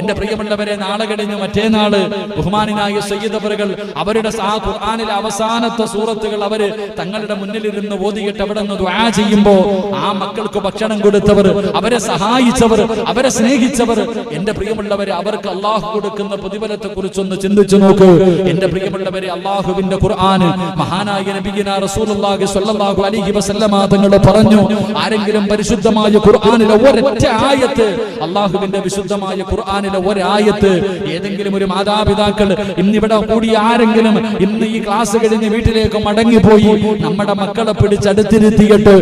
എന്റെ പ്രിയമുള്ളവരെ, നാളെ കഴിഞ്ഞ് മറ്റേനാള് ബഹുമാനായ സയ്യിദ് അവറുകൾ അവരുടെ ആ ഖുർആനിലെ അവസാനത്തെ സൂറത്തുകൾ അവര് തങ്ങളുടെ മുന്നിലിരുന്ന് ഓതിയിട്ട് അവിടെ നിന്ന് ദുആ ചെയ്യുമ്പോ, ആ മക്കൾക്ക് ഭക്ഷണം കൊടുത്തവർ, അവരെ സഹായിച്ചവർ, അവരെ സ്നേഹിച്ചവർ, എന്റെ പ്രിയമുള്ളവരെ, അവർക്ക് അള്ളാഹു കൊടുക്കുന്ന പ്രതിഫലത്തെ കുറിച്ചൊന്ന് ചിന്തിച്ചു നോക്ക്. എന്റെ പ്രിയമുള്ളവരെ, അള്ളാഹുവിന്റെ ഖുർആൻ, മഹാനായ നബിയിനാ റസൂലുള്ളാഹി സ്വല്ലല്ലാഹു അലൈഹി വസല്ലമ തങ്ങൾ പറഞ്ഞു, ആരെങ്കിലും പരിശുദ്ധമായ ഖുർആനിലെ ഒരൊറ്റ ആയത്ത്, അള്ളാഹുവിന്റെ വിശുദ്ധമായ ഖുർആനിലെ ഒരായത്ത്, ഏതെങ്കിലും ഒരു മാതാപിതാക്കൾ ഇന്നിവിടെ കൂടി ആരെങ്കിലും ഇന്ന് ഈ ക്ലാസ് കഴിഞ്ഞ് വീട്ടിലേക്ക് മടങ്ങിപ്പോയി നമ്മുടെ മക്കളെ പിടിച്ചടുത്തിരുത്തിയിട്ട്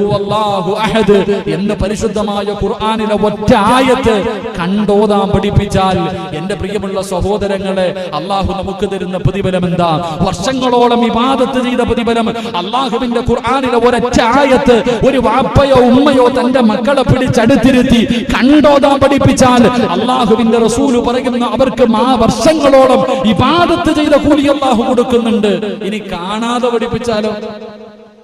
ഹുവല്ലാഹു അഹദ് എന്ന് പരിശുദ്ധമായ ഖുർആനിലെ ഒറ്റ ആയത്ത് കണ്ടോതാൻ പഠിപ്പിച്ചാൽ, എന്റെ പ്രിയമുള്ള സഹോദരങ്ങളെ, അള്ളാഹു നമുക്ക് തരുന്ന പ്രതിഫലം എന്താ? വർഷങ്ങളോളം ഇബാദത്ത് ചെയ്ത പ്രതിഫലം. അള്ളാഹുവിന്റെ ഖുർആനിലെ ഒരൊറ്റ ആയത്ത് ഒരു വാപ്പയോ ഉമ്മയോ തന്റെ മക്കളെ പിടിച്ചടുത്തിരുത്തി കണ്ടോതാൻ പഠിപ്പിച്ചാൽ, അള്ളാഹുവിന്റെ റസൂല് പറയുന്ന അവർക്ക് വർഷങ്ങളോളം ഇബാദത്ത് ചെയ്ത കൂലി അള്ളാഹു കൊടുക്കുന്നുണ്ട്. ഇനി കാണാതെ പഠിപ്പിച്ചാലോ?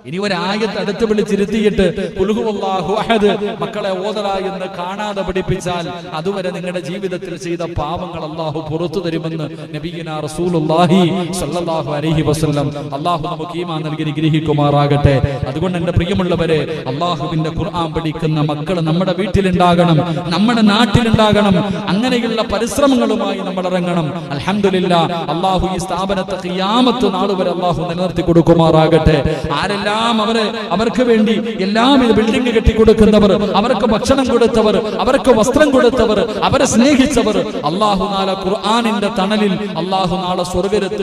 ഇനി ഒരായത്ത് അടുത്ത് വിളിച്ചിരുത്തിയിട്ട് ഖുൽഹു അല്ലാഹു അഹദ് മക്കളെ ഓതല എന്ന് കാണാതെ പഠിപ്പിച്ചാൽ, അതുവരെ നിങ്ങളുടെ ജീവിതത്തിൽ ചെയ്ത പാപങ്ങൾ അള്ളാഹു പുറത്തു തരുമെന്ന് നബിയിനാ റസൂലുള്ളാഹി സ്വല്ലല്ലാഹു അലൈഹി വസല്ലം. അള്ളാഹു നമുക്ക് ഈമാൻ നൽകി അനുഗ്രഹിക്കുമാറാകട്ടെ. അതുകൊണ്ട് എന്റെ പ്രിയമുള്ളവരെ, അള്ളാഹുവിന്റെ ഖുർആൻ പഠിക്കുന്ന മക്കൾ നമ്മുടെ വീട്ടിലുണ്ടാകണം, നമ്മുടെ നാട്ടിലുണ്ടാകണം. അങ്ങനെയുള്ള പരിശ്രമങ്ങളുമായി നമ്മൾ ഇറങ്ങണം. അൽഹംദുലില്ലാഹ്, അള്ളാഹു ഈ സ്ഥാപനത്തെ ഖിയാമത്ത് നാൾ വരെ അള്ളാഹു നിലനിർത്തി കൊടുക്കുമാറാകട്ടെ. ആരെല്ലാം അവർക്ക് വേണ്ടി എല്ലാം ബിൽഡിംഗ് കെട്ടിക്കൊടുക്കുന്നവർ, അവർക്ക് ഭക്ഷണം കൊടുത്തവർ, അവർക്ക് വസ്ത്രം കൊടുത്തവർ, അവരെ സ്നേഹിച്ചവർ, അള്ളാഹു നാളെ ഖുർആനിന്റെ തണലിൽ അള്ളാഹു നാളെ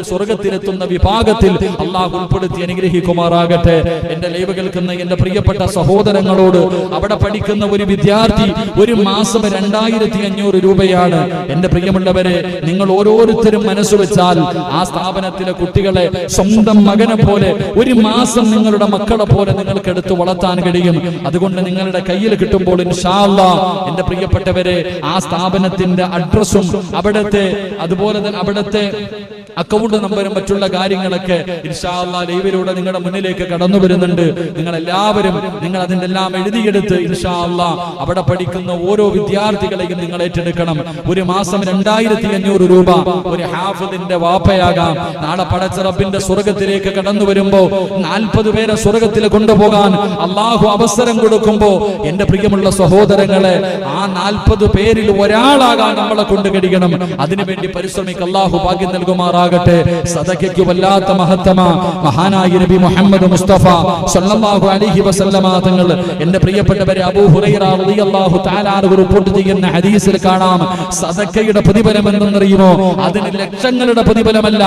സ്വർഗത്തിലെത്തുന്ന വിഭാഗത്തിൽ അള്ളാഹു ഉൾപ്പെടുത്തി അനുഗ്രഹിക്കുമാറാകട്ടെ. എന്റെ ലൈവ് കേൾക്കുന്ന എന്റെ പ്രിയപ്പെട്ട സഹോദരങ്ങളോട്, അവിടെ പഠിക്കുന്ന ഒരു വിദ്യാർത്ഥി ഒരു മാസം 2500 രൂപയാണ്. എന്റെ പ്രിയമുള്ളവരെ, നിങ്ങൾ ഓരോരുത്തരും മനസ്സ് വെച്ചാൽ ആ സ്ഥാപനത്തിലെ കുട്ടികളെ സ്വന്തം മകനെ പോലെ ഒരു മാസം നിങ്ങളുടെ മക്കളെ പോലെ നിങ്ങൾക്ക് എടുത്ത് വളർത്താൻ കഴിയും. അതുകൊണ്ട് നിങ്ങളുടെ കയ്യിൽ കിട്ടുമ്പോൾ ഇൻഷാ അല്ലാഹ്, എന്റെ പ്രിയപ്പെട്ടവരെ, ആ സ്ഥാപനത്തിന്റെ അഡ്രസ്സും അതുപോലെ തന്നെ അവിടുത്തെ അക്കൗണ്ട് നമ്പറും മറ്റുള്ള കാര്യങ്ങളൊക്കെ ഇൻഷാ അല്ലാഹ് ലൈവിലൂടെ നിങ്ങളുടെ മുന്നിലേക്ക് കടന്നു വരുന്നുണ്ട്. നിങ്ങൾ എല്ലാവരും അതിന്റെ എല്ലാം എഴുതിയെടുത്ത് ഇൻഷാ അല്ലാഹ് അവിടെ പഠിക്കുന്ന ഓരോ വിദ്യാർത്ഥികളെയും നിങ്ങൾ ഏറ്റെടുക്കണം. ഒരു മാസം 2500 രൂപ ഒരു ഹാഫിദിന്റെ വാപ്പയാകാം. നാളെ പടച്ച റബ്ബിന്റെ സ്വർഗത്തിലേക്ക് കടന്നു വരുമ്പോ 40 പേരെ സ്വർഗത്തിൽ കൊണ്ടുപോകാൻ അള്ളാഹു അവസരം കൊടുക്കുമ്പോ, എന്റെ പ്രിയമുള്ള സഹോദരങ്ങളെ, ആ 40 പേരിൽ ഒരാളാകാൻ നമ്മളെ കൊണ്ട് കഴിയണം. അതിനുവേണ്ടി പരിശ്രമിക്കുക. അള്ളാഹു ഭാഗ്യം നൽകുമാറാകട്ടെ. സദഖയ്ക്ക് വല്ലാത്ത മഹത്തമാ മഹാനായ നബി മുഹമ്മദ് മുസ്തഫ സല്ലല്ലാഹു അലൈഹി വസല്ലമ തങ്ങൾ, എന്റെ പ്രിയപ്പെട്ടവരെ, അബൂ ഹുറൈറ റളിയല്ലാഹു തആല അൻഹു റിപ്പോർട്ട് ചെയ്യുന്ന ഹദീസിൽ കാണാം, സദഖയുടെ പ്രതിഫലം എന്തെന്നറിയുമോ? അതിന് ലക്ഷങ്ങളുടെ പ്രതിഫലമല്ല,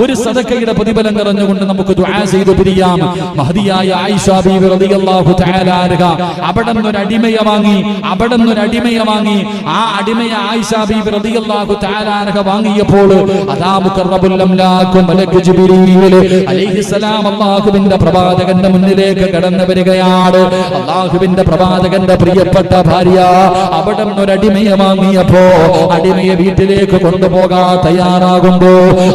ഒരു സദഖയുടെ പ്രതിഫലം നിറഞ്ഞുകൊണ്ട് നമുക്ക് ദുആ ചെയ്തു പിരിയാം. മഹദിയായ ആയിഷ ബീവി റളിയല്ലാഹു തആല അൻഹ അവിടുന്ന് ഒരു അടിമയെ വാങ്ങി. ആ അടിമയെ ആയിഷ ബീവി റളിയല്ലാഹു തആല അൻഹ വാങ്ങിയപ്പോൾ അതാ മുഖറബുൽ അംലാഖ് മലക്ക് ജിബ്രീൽ അലൈഹിസ്സലാം അല്ലാഹുവിന്റെ പ്രവാചകന്റെ മുന്നിലേക്ക് കടന്നു വരികയാണ്. അല്ലാഹുവിന്റെ പ്രവാചകന്റെ പ്രിയപ്പെട്ട ഭാര്യ അവിടുന്ന് ഒരു അടിമയെ വാങ്ങിയപ്പോ അടിമയെ വീട്ടിലേക്ക് കൊണ്ടുപോകാൻ തയ്യാറാകുമ്പോ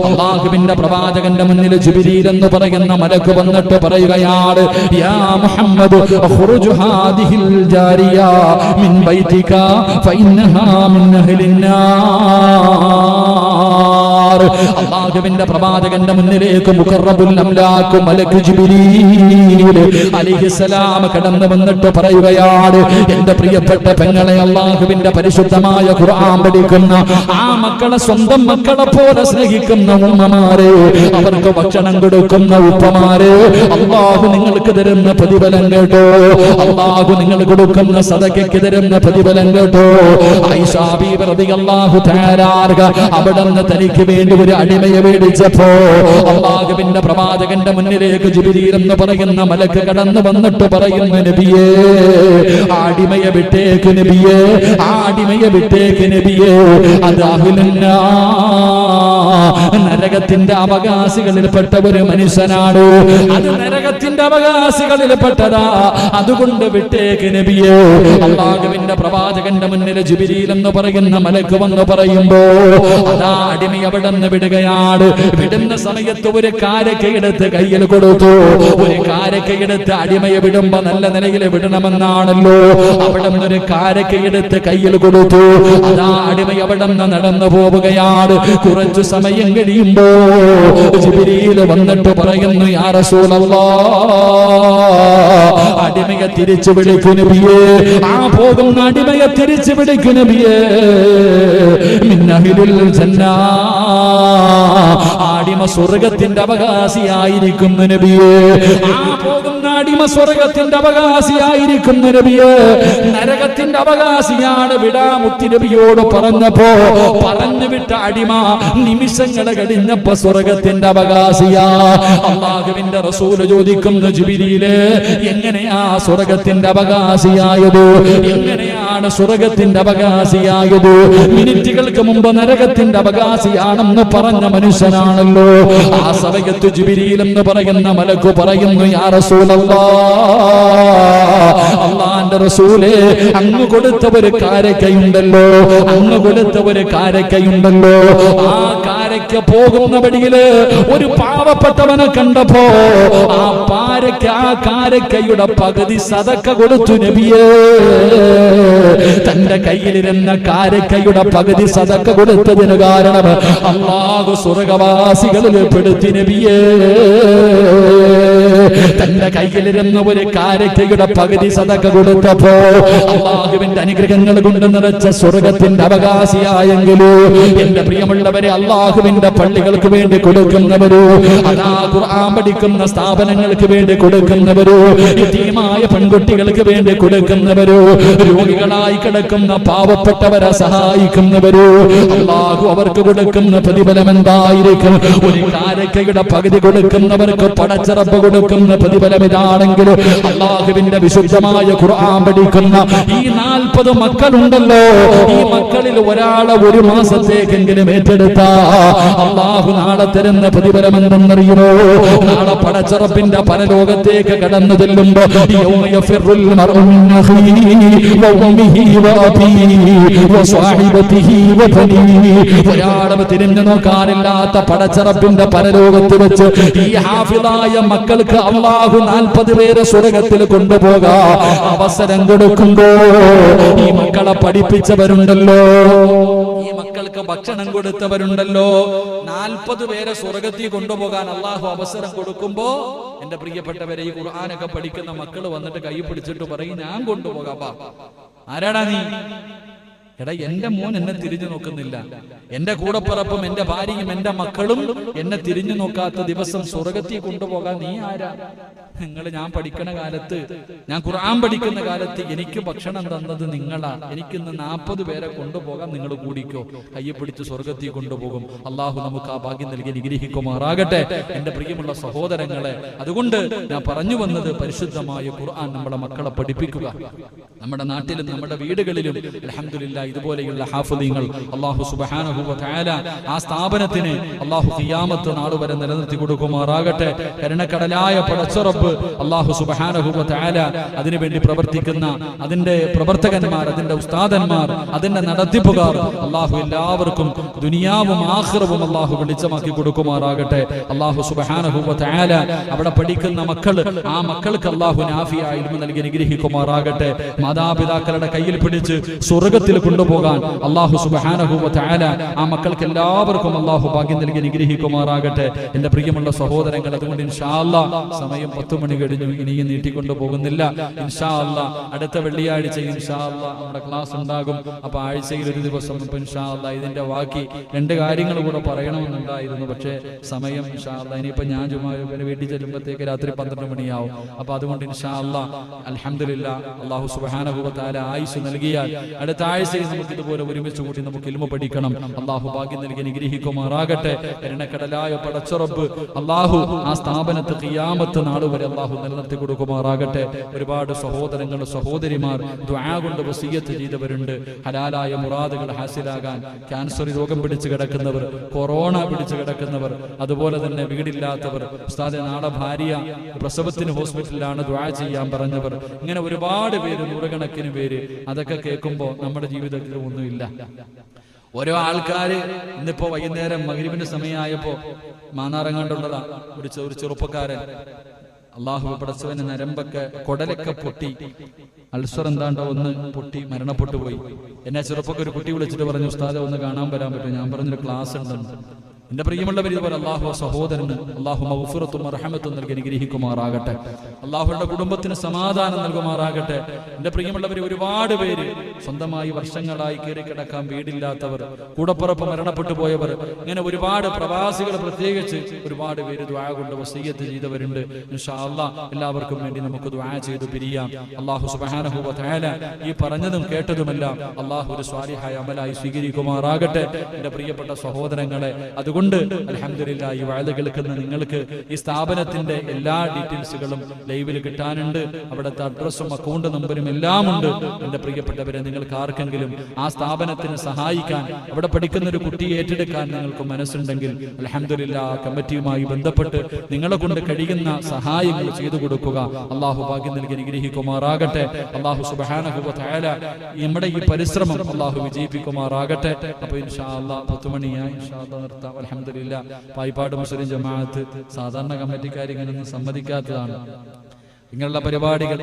അല്ലാഹുവിന്റെ പ്രവാചകന്റെ മുന്നിൽ ജിബ്രീൽ എന്ന് പറയുന്ന മലക്ക് വന്നിട്ട് പറയുകയാണ്, യാ മുഹമ്മദ് ഖുറുജ് ഹാദിഹിൽ ജാരിയ മിൻ ബൈതിക ഫഇന്നഹാ മിൻ അഹ്ലിന്നാർ. അല്ലാഹുവിന്റെ പ്രവാചകന്റെ മുന്നിലേക്ക് മുഖറബുൽ അംലാഖ് മലക്ക് ജിബ്രീൽ അലൈഹിസ്സലാം കടന്നു വന്നിട്ട് പറയുകയാണ്, എന്റെ പ്രിയപ്പെട്ട പെങ്ങളെ, അല്ലാഹുവിന്റെ പരിശുദ്ധമായ ഖുർആൻ പഠിക്കുന്ന ആ മക്കളെ സ്വന്തം മക്കളെ പോലെ സ്നേഹിക്കുന്ന ഉമ്മമാരെ, അവർക്ക് ഭക്ഷണം കൊടുക്കുന്ന ഉപ്പമാരെ, അല്ലാഹു നിങ്ങൾക്ക് തരുന്ന പ്രതിഫലം കേട്ടോ, അല്ലാഹു നിങ്ങൾ കൊടുക്കുന്ന സദഖയ്ക്ക് തരുന്ന പ്രതിഫലം കേട്ടോ. ആയിഷ ബീവി റളിയല്ലാഹു തആല അൻഹ അവിടുന്ന് തനിക്ക് വേണ്ടി ഒരു അടിമയെ മേടിച്ചപ്പോ അല്ലാഹുവിന്റെ പ്രവാചകന്റെ മുന്നിലേക്ക് ജിബ്രീൽ എന്ന് പറയുന്ന മലക്ക് കടന്നു വന്നിട്ട് പറയുന്നു, നബിയേ ആ അടിമയെ വിട്ടേക്ക് നബിയേ, ആ അടിമയെ വിട്ടേക്ക് നബിയേ, അത് അഹ്ലുന്നാ നരകത്തിന്റെ അവകാശികളിൽപ്പെട്ട ഒരു മനുഷ്യനാണ്, അത് നരകത്തിന്റെ അവകാശികളിൽപ്പെട്ടതാ, അതുകൊണ്ട് വിട്ടേക്ക് നബിയേ. അല്ലാഹുവിന്റെ പ്രവാചകന്റെ മുന്നിൽ ജിബ്രീൽ എന്ന് പറയുന്ന മലക്ക് വന്ന് പറയുമ്പോ അതാ അടിമ അവിടെ നിന്ന് വിടുകയാണ്. വിടുന്ന സമയത്ത് ഒരു കാരക്കയെടുത്ത് കയ്യിൽ കൊടുത്തു. ഒരു കാരക്കയെടുത്ത് അടിമയെ വിടുമ്പോ നല്ല നിലയിൽ വിടണമെന്നാണല്ലോ, അവിടെ നിന്നൊരു കാരക്കയെടുത്ത് കയ്യിൽ കൊടുത്തു. അതാ അടിമ അവിടെ നിന്ന് നടന്നു പോവുകയാണ്. കുറച്ചു സമയം കഴിയുമ്പോ ജിബ്രീൽ വന്നിട്ട് പറയുന്നു, യാ റസൂലല്ലാഹ്, അടിമയെ തിരിച്ചു വിളിക്കു നബിയേ, ആ പോകുന്ന അടിമയെ തിരിച്ചു വിളിക്കു നബിയേ, മിൻ അഹ്ലിൽ ജന്ന, അടിമ സ്വർഗത്തിന്റെ അവകാശിയായിരിക്കുന്നു നബിയേ, ആ പോകുന്ന അടിമ സ്വർഗത്തിന്റെ അവകാശിയായിരിക്കുന്നു നബിയേ, നരകത്തിന്റെ അവകാശിയാണ് വിടാമുത്തി നബിയോട് പറഞ്ഞപ്പോ പറഞ്ഞു വിട്ട അടിമ നിമിഷങ്ങൾ കഴിഞ്ഞപ്പോ സ്വർഗത്തിന്റെ അവകാശിയാ. അല്ലാഹുവിന്റെ റസൂൽ ചോദിക്കുന്നു, ജിബ്രീലേ എങ്ങനെയാ സ്വർഗത്തിന്റെ അവകാശിയായത്, എങ്ങനെയാണ് സ്വർഗത്തിന്റെ അവകാശിയായത്? മിനിറ്റുകൾക്ക് മുമ്പ് നരകത്തിന്റെ അവകാശിയാണെന്ന് പറഞ്ഞ മനുഷ്യനാണല്ലോ. ആ സമയത്ത് ജിബ്രീൽ എന്ന് പറയുന്ന മലക്ക് പറയുന്നു, യാ റസൂലല്ലാഹ്, അല്ലാഹുവിന്റെ റസൂലേ, അങ്ങ് കൊടുത്ത ഒരു കാരക്കയുണ്ടല്ലോ, അങ്ങ് കൊടുത്ത ഒരു കാരക്കയുണ്ടല്ലോ, ആ കാരക്ക പോകുന്ന വഴിയില് ഒരു പാവപ്പെട്ടവനെ കണ്ടപ്പോ ആ കാരക്കയുടെ പകുതി സദക്ക കൊടുത്തു നബിയേ. തന്റെ കയ്യിലിരുന്ന കാരക്കയുടെ പകുതി സദക്ക കൊടുത്തതിന് കാരണം അല്ലാഹു സ്വർഗവാസികളിൽ പെടുത്തി നബിയേ. തന്റെ കയ്യിലിരുന്ന ഒരു കാരക്കയുടെ പകുതി സദക്ക കൊടുത്തപ്പോ അല്ലാഹുവിന്റെ അനുഗ്രഹങ്ങൾ കൊണ്ട് നിറച്ച സ്വർഗത്തിന്റെ അവകാശിയായെങ്കിലോ എന്റെ പ്രിയമുള്ളവരെ, അല്ലാഹുവിന്റെ പള്ളികൾക്ക് വേണ്ടി കൊടുക്കുന്നവരോ, അതാ ഖുർആൻ പഠിക്കുന്ന സ്ഥാപനങ്ങൾക്ക് വേണ്ടി കൊടുക്കുന്നവരോ, യതീമായ പെൺകുട്ടികൾക്ക് വേണ്ടി കൊടുക്കുന്നവരോ, രോഗികളായി കിടക്കുന്ന പാവപ്പെട്ടവരെ സഹായിക്കുന്നവരോ, അല്ലാഹു അവർക്ക് കൊടുക്കുന്ന പ്രതിഫലം എന്തായിരിക്കും? ഒരു കാരക്കയുടെ പകുതി കൊടുക്കുന്നവർക്ക് പടച്ചറപ്പ് കൊടുക്കുന്ന പ്രതിഫലം ഇതാണെങ്കിൽ അല്ലാഹുവിന്റെ വിശുദ്ധമായ ഖുർആൻ പഠിക്കുന്ന ഈ 40 മക്കളുണ്ടല്ലോ, ഈ മക്കളിൽ ഒരാളെ ഒരു മാസത്തേക്കെങ്കിലും ഏറ്റെടുത്ത അല്ലാഹു നാളെ തരുന്ന പ്രതിഫലം എന്തെന്നറിയുമോ? നാളെ പടച്ചറപ്പിന്റെ പരലോകത്തേക്ക് കടന്നു ചെല്ലുമ്പോ ഒരാളും തിരിഞ്ഞു നോക്കാനില്ലാത്ത പടച്ചറപ്പിന്റെ പരലോകത്ത് വെച്ച് ഈ ഹാഫിളായ മക്കൾക്ക് അല്ലാഹു 40 പേരെ സ്വർഗത്തിൽ കൊണ്ടുപോകാ അവസരം കൊടുക്കുമ്പോ ഈ മക്കളെ പഠിപ്പിച്ചവരുണ്ടല്ലോ, ഈ മക്കൾക്ക് ഭക്ഷണം കൊടുത്തവരുണ്ടല്ലോ, 40 പേരെ സ്വർഗത്തിൽ കൊണ്ടുപോകാൻ അല്ലാഹു അവസരം കൊടുക്കുമ്പോ എന്റെ പ്രിയപ്പെട്ടവരെ, ഈ ഖുർആനൊക്കെ പഠിക്കുന്ന മക്കൾ വന്നിട്ട് കൈ പിടിച്ചിട്ട് പറയും, ഞാൻ കൊണ്ടുപോകാം. ആരാടാ നീ? എടാ, എന്റെ മോൻ എന്നെ തിരിഞ്ഞു നോക്കുന്നില്ല, എന്റെ കൂടപ്പിറപ്പും എന്റെ ഭാര്യയും എന്റെ മക്കളും എന്നെ തിരിഞ്ഞു നോക്കാത്ത ദിവസം സ്വർഗത്തിൽ കൊണ്ടുപോകാൻ നീ ആരാ? ഞാൻ പഠിക്കണ കാലത്ത്, ഞാൻ ഖുർആൻ പഠിക്കുന്ന കാലത്ത് എനിക്ക് ഭക്ഷണം തന്നത് നിങ്ങളാ. എനിക്കിന്ന് 40 പേരെ കൊണ്ടുപോകാൻ നിങ്ങൾ കൂടിക്കോ, കയ്യെ പിടിച്ച് സ്വർഗത്തിൽ കൊണ്ടുപോകും. അള്ളാഹു നമുക്ക് ആ ഭാഗ്യം നൽകി അനുഗ്രഹിക്കുമാറാകട്ടെ എന്റെ പ്രിയമുള്ള സഹോദരങ്ങളെ. അതുകൊണ്ട് ഞാൻ പറഞ്ഞു വന്നത്, പരിശുദ്ധമായ ഖുർആൻ നമ്മളെ മക്കളെ പഠിപ്പിക്കുക. നമ്മുടെ നാട്ടിലും നമ്മുടെ വീടുകളിലും അൽഹംദുലില്ലാഹ് ഇതുപോലെയുള്ള ഹാഫിളീങ്ങൾ അല്ലാഹു സുബ്ഹാനഹു വ തആല ആ സ്ഥാപനത്തിന് അല്ലാഹു ഖിയാമത്ത് നാൾ വരെ നിലനിർത്തി കൊടുക്കുമാറാകട്ടെ. കരുണക്കടലായ പടച്ചറബ്ബ് അല്ലാഹു സുബ്ഹാനഹു വ തആല അതിനുവേണ്ടി പ്രവർത്തിക്കുന്ന അതിന്റെ പ്രവർത്തകന്മാർ, അതിന്റെ ഉസ്താദന്മാർ, അതിന്റെ നടത്തിപ്പുകാർ, അല്ലാഹു എല്ലാവർക്കും ദുനിയാവും ആഖിറവും അല്ലാഹു വെളിച്ചമാക്കി കൊടുക്കുമാറാകട്ടെ. അല്ലാഹു സുബ്ഹാനഹു വ തആല അവിടെ പഠിക്കുന്ന മക്കൾ, ആ മക്കൾക്ക് അല്ലാഹു നാഫിയായ ഇൽമ നൽകി അനുഗ്രഹിക്കുമാറാകട്ടെ. മാതാപിതാക്കളുടെ കയ്യിൽ പിടിച്ച് സ്വർഗത്തിൽ കൊണ്ടുപോകാൻ അല്ലാഹു സുബ്ഹാനഹു വ തആല ആ മക്കൾക്ക് എല്ലാവർക്കും അല്ലാഹു ഭാഗ്യം നൽകി അനുഗ്രഹിക്കുമാറാകട്ടെ എന്റെ പ്രിയമുള്ള സഹോദരങ്ങൾ. അതുകൊണ്ട് ഇൻഷാ അല്ലാഹ് സമയം 10 മണി കഴിഞ്ഞു, ഇനിയും നീട്ടിക്കൊണ്ടു പോകുന്നില്ല. ഇൻഷാ അല്ലാഹ് അടുത്ത വെള്ളിയാഴ്ച ഇൻഷാ അല്ലാഹ് നമ്മുടെ ക്ലാസ് ഉണ്ടാകും. അപ്പൊ ആഴ്ചയിൽ ഒരു ദിവസം ഇൻഷാ അല്ലാഹ് ഇതിന്റെ ബാക്കി 2 കാര്യങ്ങൾ കൂടെ പറയണമെന്നുണ്ടായിരുന്നു. പക്ഷേ സമയം ഇൻഷാ അല്ലാഹ് ഇനിയിപ്പോ ഞാൻ ജുമാഅ വീട്ടിൽ ചെല്ലുമ്പോഴത്തേക്ക് രാത്രി 12 മണിയാവും. അപ്പൊ അതുകൊണ്ട് ഇൻഷാ അല്ലാഹ് അൽഹംദുലില്ലാഹ് അല്ലാഹു സുബ്ഹാനഹു വ തആല ആയുസ് നൽകിയാൽ അടുത്ത ആഴ്ചയിൽ നമുക്ക് ഇതുപോലെ ഒരുമിച്ച് കൂട്ടി നമുക്ക് ഇൽമ പഠിക്കണം. അല്ലാഹു ഭാഗ്യം നൽകി അനുഗ്രഹിക്കുമാറാകട്ടെ. കരുണക്കടലായ പടച്ചറബ്ബ് അല്ലാഹു ആ സ്ഥാപനത്തെ ഖിയാമത്ത് നാൾ വരെ അല്ലാഹു നിലനിർത്തി കൊടുക്കുമാറാകട്ടെ. ഒരുപാട് സഹോദരങ്ങൾ സഹോദരിമാർ ദുആ കൊണ്ട് വസിയത്ത് ചെയ്തവരുണ്ട്. ഹലാലായ മുറാദുകൾ ഹാസിലാകാൻ, ക്യാൻസർ രോഗം പിടിച്ചു കിടക്കുന്നവർ, കൊറോണ പിടിച്ചു കിടക്കുന്നവർ, അതുപോലെ തന്നെ വീടില്ലാത്തവർ, ഉസ്താദെ നാളെ ഭാര്യ പ്രസവത്തിന് ഹോസ്പിറ്റലിലാണ്, ദുആ ചെയ്യാൻ പറഞ്ഞവർ, ഇങ്ങനെ ഒരുപാട് പേര്, നൂറുകണക്കിന് പേര്. അതൊക്കെ കേൾക്കുമ്പോൾ നമ്മുടെ ജീവിതത്തിൽ ഒന്നുമില്ല. ഓരോ ആൾക്കാര് ഇന്നിപ്പോ വൈകുന്നേരം മഗ്‌രിബിന്റെ സമയമായപ്പോ മാന്നാറങ്ങാണ്ടുള്ളതാ ഒരു ചെറുപ്പക്കാരൻ, അള്ളാഹു പടച്ചവന് നരമ്പൊക്കെ കുടലൊക്കെ പൊട്ടി, അൾസർ എന്താണ്ടോ ഒന്ന് പൊട്ടി മരണപ്പെട്ടു പോയി. എന്നെ ചെറുപ്പൊക്കെ ഒരു കുട്ടി വിളിച്ചിട്ട് പറഞ്ഞു, ഉസ്താദെ ഒന്ന് കാണാൻ വരാൻ പറ്റും? ഞാൻ പറഞ്ഞൊരു ക്ലാസ് ഉണ്ടെന്ന്. എന്റെ പ്രിയമുള്ളവർ, ഇതുപോലെ അള്ളാഹു സഹോദരന് അള്ളാഹു മഗ്ഫിറത്തും റഹ്മത്തും നൽകി അനുഗ്രഹിക്കുമാറാകട്ടെ. അള്ളാഹുവിന്റെ കുടുംബത്തിന് സമാധാനം നൽകുമാറാകട്ടെ. എന്റെ പ്രിയമുള്ളവർ, ഒരുപാട് പേര് സ്വന്തമായി വർഷങ്ങളായി കയറി കിടക്കാൻ വീടില്ലാത്തവർ, കൂടപ്പുറപ്പ് മരണപ്പെട്ടു പോയവർ, ഇങ്ങനെ ഒരുപാട് പ്രവാസികൾ പ്രത്യേകിച്ച് ഒരുപാട് പേര് ദുആ കൊണ്ട് വസിയ്യത്ത് ചെയ്തവരുണ്ട്. ഇൻഷാ അല്ലാഹ് എല്ലാവർക്കും വേണ്ടി നമുക്ക് ദുആ ചെയ്ത് പിരിയാം. അള്ളാഹു സുബ്ഹാനഹു വ തആല ഈ പറഞ്ഞതും കേട്ടതുമെല്ലാം അള്ളാഹു ഒരു സ്വാലിഹായ അമലായി സ്വീകരിക്കുമാറാകട്ടെ. എന്റെ പ്രിയപ്പെട്ട സഹോദരങ്ങളെ, അതുകൊണ്ട് അൽഹംദുലില്ലാഹ് ഈ വഅദ് കേൾക്കുന്ന നിങ്ങൾക്ക് ഈ സ്ഥാപനത്തിന്റെ എല്ലാ ഡീറ്റെയിൽസുകളും ലൈവിൽ കിട്ടാനുണ്ട്. അവിടുത്തെ അഡ്രസ്സും അക്കൗണ്ട് നമ്പറും എല്ലാം ഉണ്ട്. എന്റെ പ്രിയപ്പെട്ടവരെ, നിങ്ങൾക്ക് ആർക്കെങ്കിലും ആ സ്ഥാപനത്തിന് സഹായിക്കാൻ, അവിടെ പഠിക്കുന്ന ഒരു കുട്ടിയെ ഏറ്റെടുക്കാൻ നിങ്ങൾക്ക് മനസ്സുണ്ടെങ്കിൽ അൽഹംദുലില്ലാഹ് കമ്മിറ്റിയുമായി ബന്ധപ്പെട്ട് നിങ്ങളെ കൊണ്ട് കഴിയുന്ന സഹായങ്ങൾ ചെയ്തു കൊടുക്കുക. അള്ളാഹു ഭാഗ്യം നൽകി അനുഗ്രഹിക്കുമാറാകട്ടെ. അള്ളാഹു സുബ്ഹാനഹു വ തആല നമ്മുടെ ഈ പരിശ്രമം അള്ളാഹു വിജയിപ്പിക്കുമാറാകട്ടെ. അപ്പൊ ഇൻഷാ അല്ലാഹ് 10 മണിയായി ഇൻഷാ അല്ലാഹ് നിർത്താം. അൽഹംദുലില്ലാഹ് പായിപ്പാട് മുസ്ലിം ജമാഅത്ത് സാധാരണ കമ്മിറ്റിക്കാർ ഇങ്ങനൊന്നും സമ്മതിക്കാത്തതാണ്, ഇങ്ങനെയുള്ള പരിപാടികൾ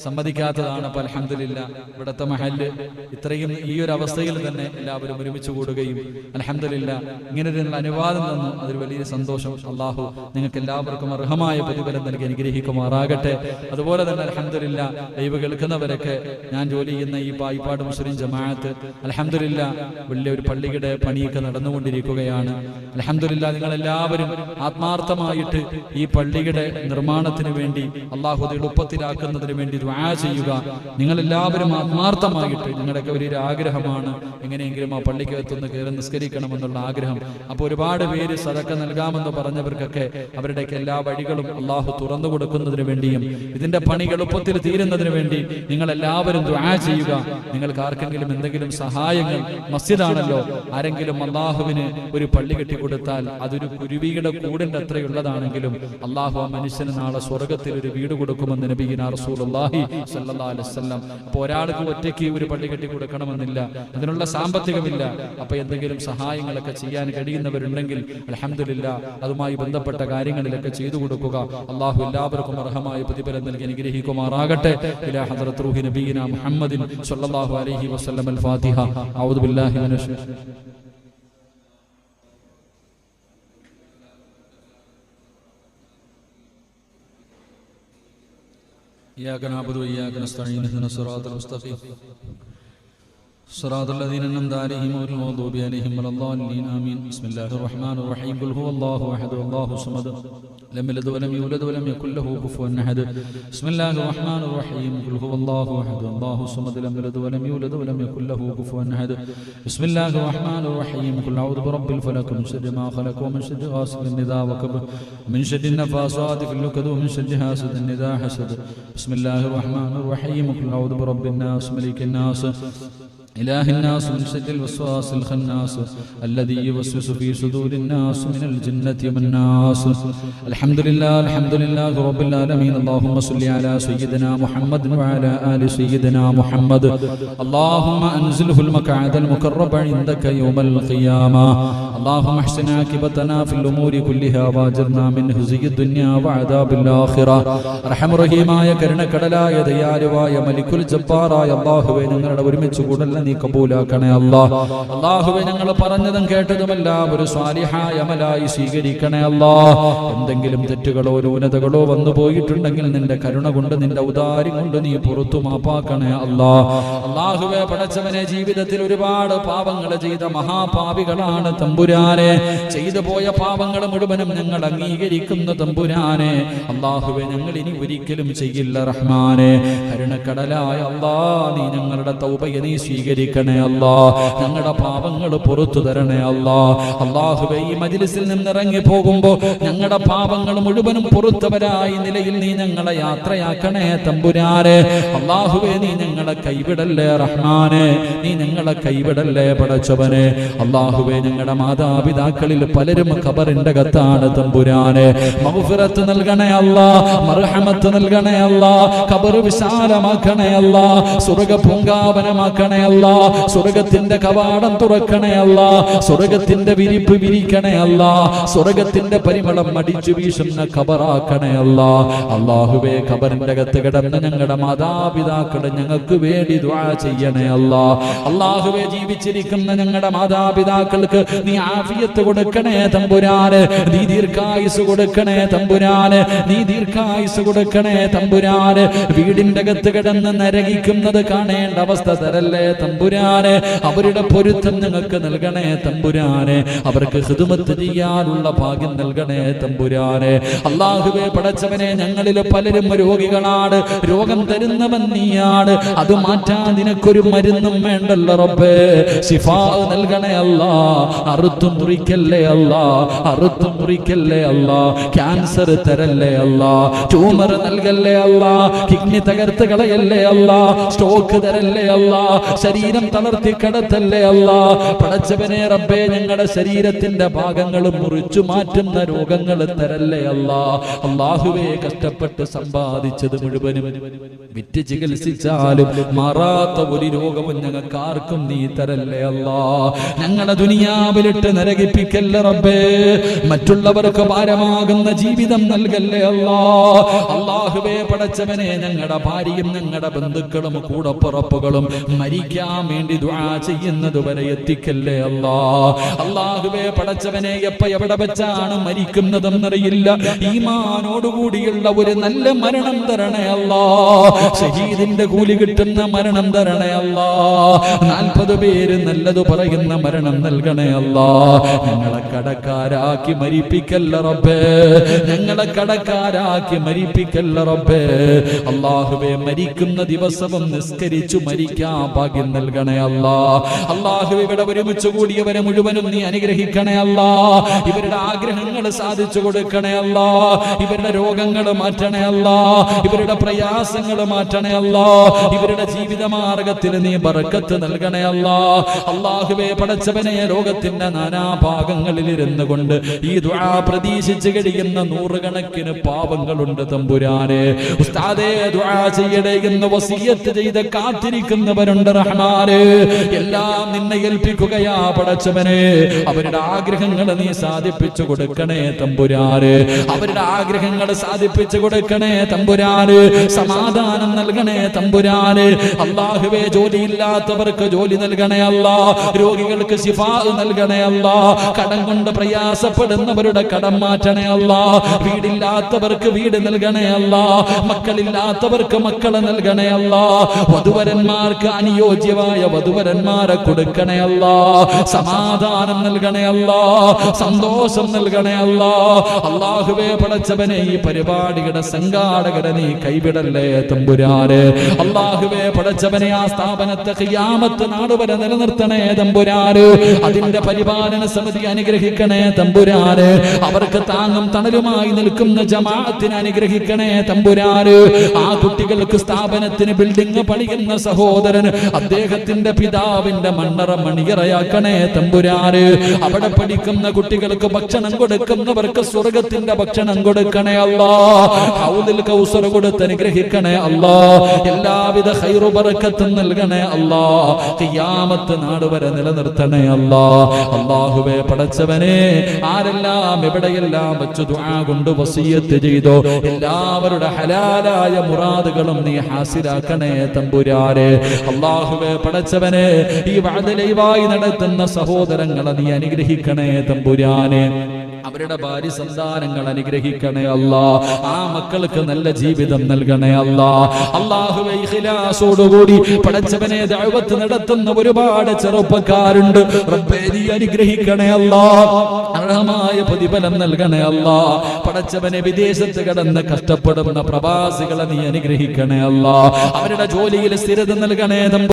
സമ്മതിക്കാത്തതാണ്. അപ്പോൾ അൽഹംദുലില്ലാഹ് ഇവിടുത്തെ മഹല്ല് ഇത്രയും ഈ ഒരു അവസ്ഥയിൽ തന്നെ എല്ലാവരും ഒരുമിച്ച് കൂടുകയും അൽഹംദുലില്ലാഹ് ഇങ്ങനെ ഒരു അനുവാദം തന്നു, അതൊരു വലിയ സന്തോഷം. അള്ളാഹു നിങ്ങൾക്ക് എല്ലാവർക്കും അർഹമായ പ്രതിഫലം നൽകി അനുഗ്രഹിക്കുമാറാകട്ടെ. അതുപോലെ തന്നെ അൽഹംദുലില്ലാഹ് ലൈവ് കേൾക്കുന്നവരൊക്കെ, ഞാൻ ജോലി ചെയ്യുന്ന ഈ പായിപ്പാട് മുസ്ലിം ജമാഅത്ത് അൽഹംദുലില്ലാഹ് വലിയ ഒരു പള്ളിയുടെ പണിയൊക്കെ നടന്നുകൊണ്ടിരിക്കുകയാണ്. അൽഹംദുലില്ലാഹ് നിങ്ങളെല്ലാവരും ആത്മാർത്ഥമായിട്ട് ഈ പള്ളിയുടെ നിർമ്മാണത്തിന് വേണ്ടി അള്ളാഹു എളുപ്പത്തിലാക്കുന്നതിന് വേണ്ടി ദുആ ചെയ്യുക. നിങ്ങളെല്ലാവരും ആത്മാർത്ഥമായിട്ട്, നിങ്ങളുടെയൊക്കെ വലിയൊരു ആഗ്രഹമാണ് എങ്ങനെയെങ്കിലും ആ പള്ളിക്കകത്തൊന്ന് കയറി നിസ്കരിക്കണമെന്നുള്ള ആഗ്രഹം. അപ്പോൾ ഒരുപാട് പേര് സദക്ക നൽകാമെന്ന് പറഞ്ഞവർക്കൊക്കെ അവരുടെയൊക്കെ എല്ലാ വഴികളും അള്ളാഹു തുറന്നു കൊടുക്കുന്നതിന് വേണ്ടിയും ഇതിന്റെ പണി എളുപ്പത്തിൽ തീരുന്നതിന് വേണ്ടി നിങ്ങളെല്ലാവരും ദുആ ചെയ്യുക. നിങ്ങൾക്ക് ആർക്കെങ്കിലും എന്തെങ്കിലും സഹായങ്ങൾ, മസ്ജിദാണല്ലോ, ആരെങ്കിലും അള്ളാഹുവിന് ഒരു പള്ളി കെട്ടിക്കൊടുത്താൽ അതൊരു കുരുവിയുടെ കൂടിന്റെ അത്രയുള്ളതാണെങ്കിലും അള്ളാഹു ആ മനുഷ്യന് നാളെ സ്വർഗത്തിൽ ഒരു വീട് കൊടുക്കുമെന്ന് നബിയുനാ റസൂലുള്ളാഹി സ്വല്ലല്ലാഹു അലൈഹി വസല്ലം. അപ്പോൾ ഒരാൾക്ക് ഒറ്റയ്ക്ക് ഒരു പള്ളി കെട്ടി കൊടുക്കണമെന്നില്ല, അതിനുള്ള സാമ്പത്തികമില്ല. അപ്പൊ എന്തെങ്കിലും സഹായങ്ങളൊക്കെ ചെയ്യാൻ കഴിയുന്നവരുണ്ടെങ്കിൽ അൽഹംദുലില്ലാഹ് അതുമായി ബന്ധപ്പെട്ട കാര്യങ്ങളിലൊക്കെ ചെയ്തു കൊടുക്കുക. അള്ളാഹു എല്ലാവർക്കും അർഹമായ പ്രതിഫലം നൽകി അനുഗ്രഹിക്കുമാറാകട്ടെ. ഇലാ ഹദ്റത്ത് റൂഹി നബിയിനാ മുഹമ്മദിൻ സ്വല്ലല്ലാഹു അലൈഹി വസല്ലം. അൽ ഫാത്തിഹ. അഊദു ബില്ലാഹി മിനശ് إياك نعبد وإياك نستعين اهدنا الصراط المستقيم صراط الذين أنعمت عليهم غير المغضوب عليهم ولا الضالين آمين. بسم الله الرحمن الرحيم. قل هو الله أحد الله الصمد لم يلد ولم يولد ولم يكن له كفوا أحد. بسم الله الرحمن الرحيم. قل هو الله أحد الله الصمد لم يلد ولم يولد ولم يكن له كفوا أحد. بسم الله الرحمن الرحيم. قل أعوذ برب الفلق من شر ما خلق ومن شر غاسق إذا وقب من شر النفاثات في العقد ومن شر حاسد إذا حسد. بسم الله الرحمن الرحيم. قل أعوذ برب الناس ملك الناس إله الناس من شر الوسواس الخناس الذي يوسوس في صدور الناس من الجنة والناس. الحمد لله رب العالمين. اللهم صل على سيدنا محمد وعلى آل سيدنا محمد. اللهم أنزله المقعد المقرب عندك يوم القيامة. اللهم احسن عاقبتنا في الأمور كلها واجرنا من خزي الدنيا وعذاب الآخرة. അർഹം റഹീമായ കരുണക്കടലായ ദയാലുവായ മലിക്കുൽ ജബ്ബാറായ അല്ലാഹുവേ, ഞങ്ങളുടെ ഒരുമിച്ച് കൂടൽ നീ കബൂലാക്കണേ അല്ലാഹ്. അല്ലാഹുവേ, ഞങ്ങൾ പറഞ്ഞതും കേട്ടതുമെല്ലാം ഒരു സ്വാലിഹായ അമലായി സ്വീകരിക്കണേ അല്ലാഹ്. എന്തെങ്കിലും തെറ്റുകളോ ന്യൂനതകളോ വന്നു പോയിട്ടുണ്ടെങ്കിൽ നിന്റെ കരുണ കൊണ്ട് നിന്റെ ഔദാര്യം കൊണ്ട് നീ പുറത്തു മാപ്പാക്കണേ അല്ലാഹ്. അല്ലാഹുവേ, പടച്ചവനെ, ജീവിതത്തിൽ ഒരുപാട് പാപങ്ങൾ ചെയ്ത മഹാപാപികളാണ് തമ്പുരാനെ. ചെയ്തു പോയ പാപങ്ങൾ മുഴുവനും ഞങ്ങൾ അംഗീകരിക്കുന്ന തമ്പുരാനെ. അല്ലാഹുവേ, ഞങ്ങൾ ഇനി ഒരിക്കലും ചെയ്യില്ല റഹ്മാനെ. കരുണക്കടലായ അല്ലാഹ്, നീ ഞങ്ങളുടെ തൗബയെ നീ സ്വീകരിക്കണേ അല്ലാഹ്. ഞങ്ങളുടെ പാപങ്ങൾ പുറത്തു തരണേ അല്ലാഹ്. അല്ലാഹുവേ, ഈ മജ്ലിസിൽ നിന്ന് ഇറങ്ങി പോകുമ്പോൾ ഞങ്ങളുടെ പാപങ്ങൾ മുഴുവനും പുറത്തവരായി നിലയിൽ നീ ഞങ്ങളെ യാത്രയാക്കണേ തമ്പുരാനെ. അല്ലാഹുവേ, നീ ഞങ്ങളെ കൈവിടല്ലേ റഹ്മാനെ. നീ ഞങ്ങളെ കൈവിടല്ലേ പടച്ചവനെ. അല്ലാഹുവേ, ഞങ്ങളുടെ മാതാപിതാക്കളിൽ പലരും ഖബറിന്റെ അകത്താണ് തമ്പുരാനെ. മഗ്ഫിറത്ത് നൽകണേ അല്ലാഹ്, മർഹമത്ത് നൽകണേ അല്ലാഹ്. ഖബർ വിശാലമാക്കണേ അല്ലാഹ്, സ്വർഗ്ഗ പൂങ്കാവനമാക്കണേ അല്ലാഹ്. സ്വർഗ്ഗത്തിന്റെ കവാടം തുറക്കണേ അല്ലാഹ്. സ്വർഗ്ഗത്തിന്റെ വിരിപ്പ് വിരിക്കണേ അല്ലാഹ്. സ്വർഗ്ഗത്തിന്റെ പരിമളം അടിച്ചു വീശുന്ന ഖബറാക്കണേ അല്ലാഹ്. അല്ലാഹുവേ, ഖബറിന്റെ അകത്ത് കിടന്ന് ഞങ്ങളുടെ മാതാപിതാക്കളെ ഞങ്ങൾക്ക് വേണ്ടി ദുആ ചെയ്യണേ അല്ലാഹ്. അല്ലാഹുവേ, ജീവിച്ചിരിക്കുന്ന ഞങ്ങളുടെ മാതാപിതാക്കൾക്ക് നീ ആഫിയത്ത് കൊടുക്കണേ തമ്പുരാനെ. നീ ദീർഘായുസ് കൊടുക്കണേ തമ്പുരാനെ. നീ ദീർഘായുസ് കൊടുക്കണേ തമ്പുരാനെ. വീടിന്റെ അകത്ത് കിടന്ന് നരകിക്കുന്നത് കാണേണ്ട അവസ്ഥ തരല്ലേ തമ്പുരാനെ. അവരുടെ പൊരുത്തം ഞങ്ങൾക്ക് നൽകണേ തമ്പുരാനെ. അവർക്ക് ഖിദ്മത്ത് ചെയ്യാനുള്ള ഭാഗ്യം നൽകണേ തമ്പുരാനെ. അല്ലാഹുവേ, പടച്ചവനെ, ഞങ്ങളിൽ പലരും രോഗികളാണ്. രോഗം തരുന്നവൻ നീയാണ്. അത് മാറ്റാൻ നിനക്കൊരു മരുന്നും വേണ്ടല്ലോ റബ്ബേ. ശിഫാ നൽകണേ അല്ലാഹ്. അറുത്തു മുറിക്കല്ലേ അല്ലാഹ്. അറുത്തു മുറിക്കല്ലേ അല്ലാഹ്. ക്യാൻസർ തരല്ലേ അല്ലാഹ്. ട്യൂമർ നൽകല്ലേ അല്ലാഹ്. കിഡ്നി തകർത്ത് കളയല്ലേ അല്ലാഹ്. സ്റ്റോക്ക് തരല്ലേ അല്ലാഹ്. ശരീരം തളർത്തി കടത്തല്ലേ അല്ലാഹ്. പടച്ചവനെ റബ്ബേ, ഞങ്ങളുടെ ശരീരത്തിന്റെ ഭാഗങ്ങൾ മുറിച്ചു മാറ്റുന്ന രോഗങ്ങൾ തരല്ലേ അല്ലാഹ്. അല്ലാഹുവേ, കഷ്ടപ്പെട്ട് സമ്പാദിച്ചത് മുഴുവനും വിറ്റ് ചികിത്സിച്ചാലും മാറാത്ത ഒരു രോഗവും ഞങ്ങൾക്ക് ആർക്കും നീ തരല്ലേ അല്ലാഹ്. ഞങ്ങളെ ദുനിയാവിലിട്ട് നരകിപ്പിക്കല്ലേ റബ്ബേ. മറ്റുള്ളവർക്ക് ഭാരമാകുന്ന ജീവിതം നൽകല്ലേ അല്ലാഹ്. അല്ലാഹുവേ, പടച്ചവനെ, ഞങ്ങളുടെ ഭാര്യയും ഞങ്ങളുടെ ബന്ധുക്കളും കൂടപ്പുറപ്പുകളും മരിക്കാൻ വേണ്ടി ദുആ ചെയ്യുന്നത് വരെ എത്തിക്കല്ലേ അല്ലാഹ്. അല്ലാഹുവേ, പടച്ചവനെ, എവിടെ വെച്ചാണ് മരിക്കുന്നതെന്നറിയില്ല. ഈമാനോടുകൂടിയുള്ള ഒരു നല്ല മരണം തരണേ അല്ലാഹ്. ഷഹീദിന്റെ കൂലി കിട്ടുന്ന മരണം തരണേ അല്ലാഹ്. 40 പേര് നല്ലത് പറയുന്ന മരണം നൽകണേ അല്ലാഹ്. ഞങ്ങളെ കടക്കാരാക്കി മരിപ്പിക്കല്ല റബ്ബേ. ഞങ്ങളെ കടക്കാരാക്കി മരിപ്പിക്കല്ല റബ്ബേ. അല്ലാഹുവേ, മരിക്കുന്ന ദിവസവും നിസ്കരിച്ചു മരിക്കാൻ ഭാഗ്യം നൽകണേ അല്ലാഹ്. അല്ലാഹുവേ, ഇവിടെ ഒരുമിച്ച് കൂടിയവരെ മുഴുവനും നീ അനുഗ്രഹിക്കണേ അല്ലാഹ്. ഇവരുടെ ആഗ്രഹങ്ങൾ സാധിച്ചു കൊടുക്കണേ അല്ലാഹ്. ഇവരുടെ രോഗങ്ങൾ മാറ്റണേ അല്ലാഹ്. ഇവരുടെ പ്രയാസങ്ങൾ മാറ്റണേ അല്ലാഹ്. ഇവരുടെ ജീവിത മാർഗത്തിൽ നീ ബർക്കത്ത് നൽകണേ അല്ലാഹ്. അല്ലാഹുവേ, പടച്ചവനെ, ലോകത്തിന്റെ നാനാഭാഗങ്ങളിൽ ഇരുന്നു കൊണ്ട് ഈ ദുആ പ്രതീക്ഷിച്ച് കഴിയുന്ന നൂറുകണക്കിന് പാവങ്ങളുണ്ട് തമ്പുരാനെ. ഉസ്താദേ, ദുആ ചെയ്യടേ എന്ന് വസിയത്ത് ചെയ്ത് കാത്തിരിക്കുന്നവരുണ്ട് റഹ്മാനേ. എല്ലാം നിന്നെ ഏൽപ്പിക്കുകയാ പടച്ചവനെ. അവരുടെ ആഗ്രഹങ്ങൾ നീ സാധിപ്പിച്ചു കൊടുക്കണേ തമ്പുരാനെ. അവരുടെ ആഗ്രഹങ്ങൾ സാധിപ്പിച്ചു കൊടുക്കണേ തമ്പുരാനെ. സമാധാനം നൽകണേ തമ്പുരാനെ. അല്ലാഹുവേ, ജോലിയില്ലാത്തവർക്ക് ജോലി നൽകണേ അല്ലാഹ്. രോഗികൾക്ക് ശിഫാ നൽകണേ അല്ലാ. കടം കൊണ്ട് പ്രയാസപ്പെടുന്നവരുടെ കടം മാറ്റണേ അല്ലാ. വീടില്ലാത്തവർക്ക് വീട് നൽകണേ അല്ലാ. മക്കളില്ലാത്തവർക്ക് മക്കളെ നൽകണേ അല്ലാ. വധുവരന്മാർക്ക് അനുയോജ്യമായ വധുവരന്മാരെ കൊടുക്കണേ അല്ലാ. സമാധാനം നൽകണേ അല്ലാ. സന്തോഷം നൽകണേ അല്ലാ. അല്ലാഹുവേ പടച്ചവനെ ഈ പരിപാടിയുടെ സംഘാടകരെ നീ കൈവിടല്ലേ തമ്പുരാനെ. അല്ലാഹുവേ പടച്ചവനെ ആ സ്ഥാപനത്തെ ഖിയാമത്ത് നാട് വരെ നിലനിർത്തണേ തമ്പുരാനെ. അതിന്റെ പരിപാലന സമിതി അനുഗ്രഹിക്കണേ തമ്പുരാനെ. അവർക്ക് താങ്ങും തണലുമായി നിൽക്കുന്ന ജമാഅത്തിനെ അനുഗ്രഹിക്കണേ തമ്പുരാനെ. ആ കുട്ടികൾക്ക് സ്ഥാപനത്തിന് ബിൽഡിംഗ് പണിയുന്ന സഹോദരൻ അദ്ദേഹത്തിന്റെ പിതാവിന്റെ മണ്ണറ മണിയറയാക്കണേ തമ്പുരാനെ. അവിടെ പഠിക്കുന്ന കുട്ടികൾക്ക് ഭക്ഷണം കൊടുക്കുന്നവർക്ക് സ്വർഗത്തിന്റെ ഭക്ഷണം കൊടുക്കണേ അല്ലാ. ഹൗദിൽ കൗസർ കൊടുത്ത് അനുഗ്രഹിക്കണേ അല്ലാ. എല്ലാവിധ ഖൈറു ബറക്കത്തും നൽകണേ അല്ലാ. ഖിയാമത്ത് നാട് വരെ നിലനിർത്തണേ അല്ലാ. അല്ലാഹുവേ പടച്ചവനെ ആരെല്ലാം എവിടെയെല്ലാം വെച്ച് ദുആ കൊണ്ട് വസിയത്ത് ചെയ്തോ എല്ലാവരുടെ ഹലാലായ മുറാദുകളും നീ ഹാസിലാക്കണേ തമ്പുരാനെ. അല്ലാഹുവേ പടച്ചവനെ ഈ വഅദ ലൈവായി നടത്തുന്ന സഹോദരങ്ങളെ നീ അനുഗ്രഹിക്കണേ തമ്പുരാനെ. അവരുടെ ഭാര്യ സന്താനങ്ങൾ അനുഗ്രഹിക്കണേ അല്ലാ. ആ മക്കൾക്ക് നല്ല ജീവിതം നൽകണേ അല്ലാ. അല്ലാഹുവേ ഇഖ്ലാസോടുകൂടി പടച്ചവനെ ദഅവത്ത് നടത്തുന്ന ഒരുപാട് ചെറുപ്പക്കാരുണ്ട്. റബ്ബേ നീ അനുഗ്രഹിക്കണേ അല്ലാ. അർഹമായ പ്രതിഫലം നൽകണേ അല്ലാ. പടച്ചവനെ വിദേശത്ത് കിടന്ന് കഷ്ടപ്പെടുന്ന പ്രവാസികളെ നീ അനുഗ്രഹിക്കണേ അല്ലാ. അവരുടെ ജോലിയിൽ സ്ഥിരത നൽകണേ.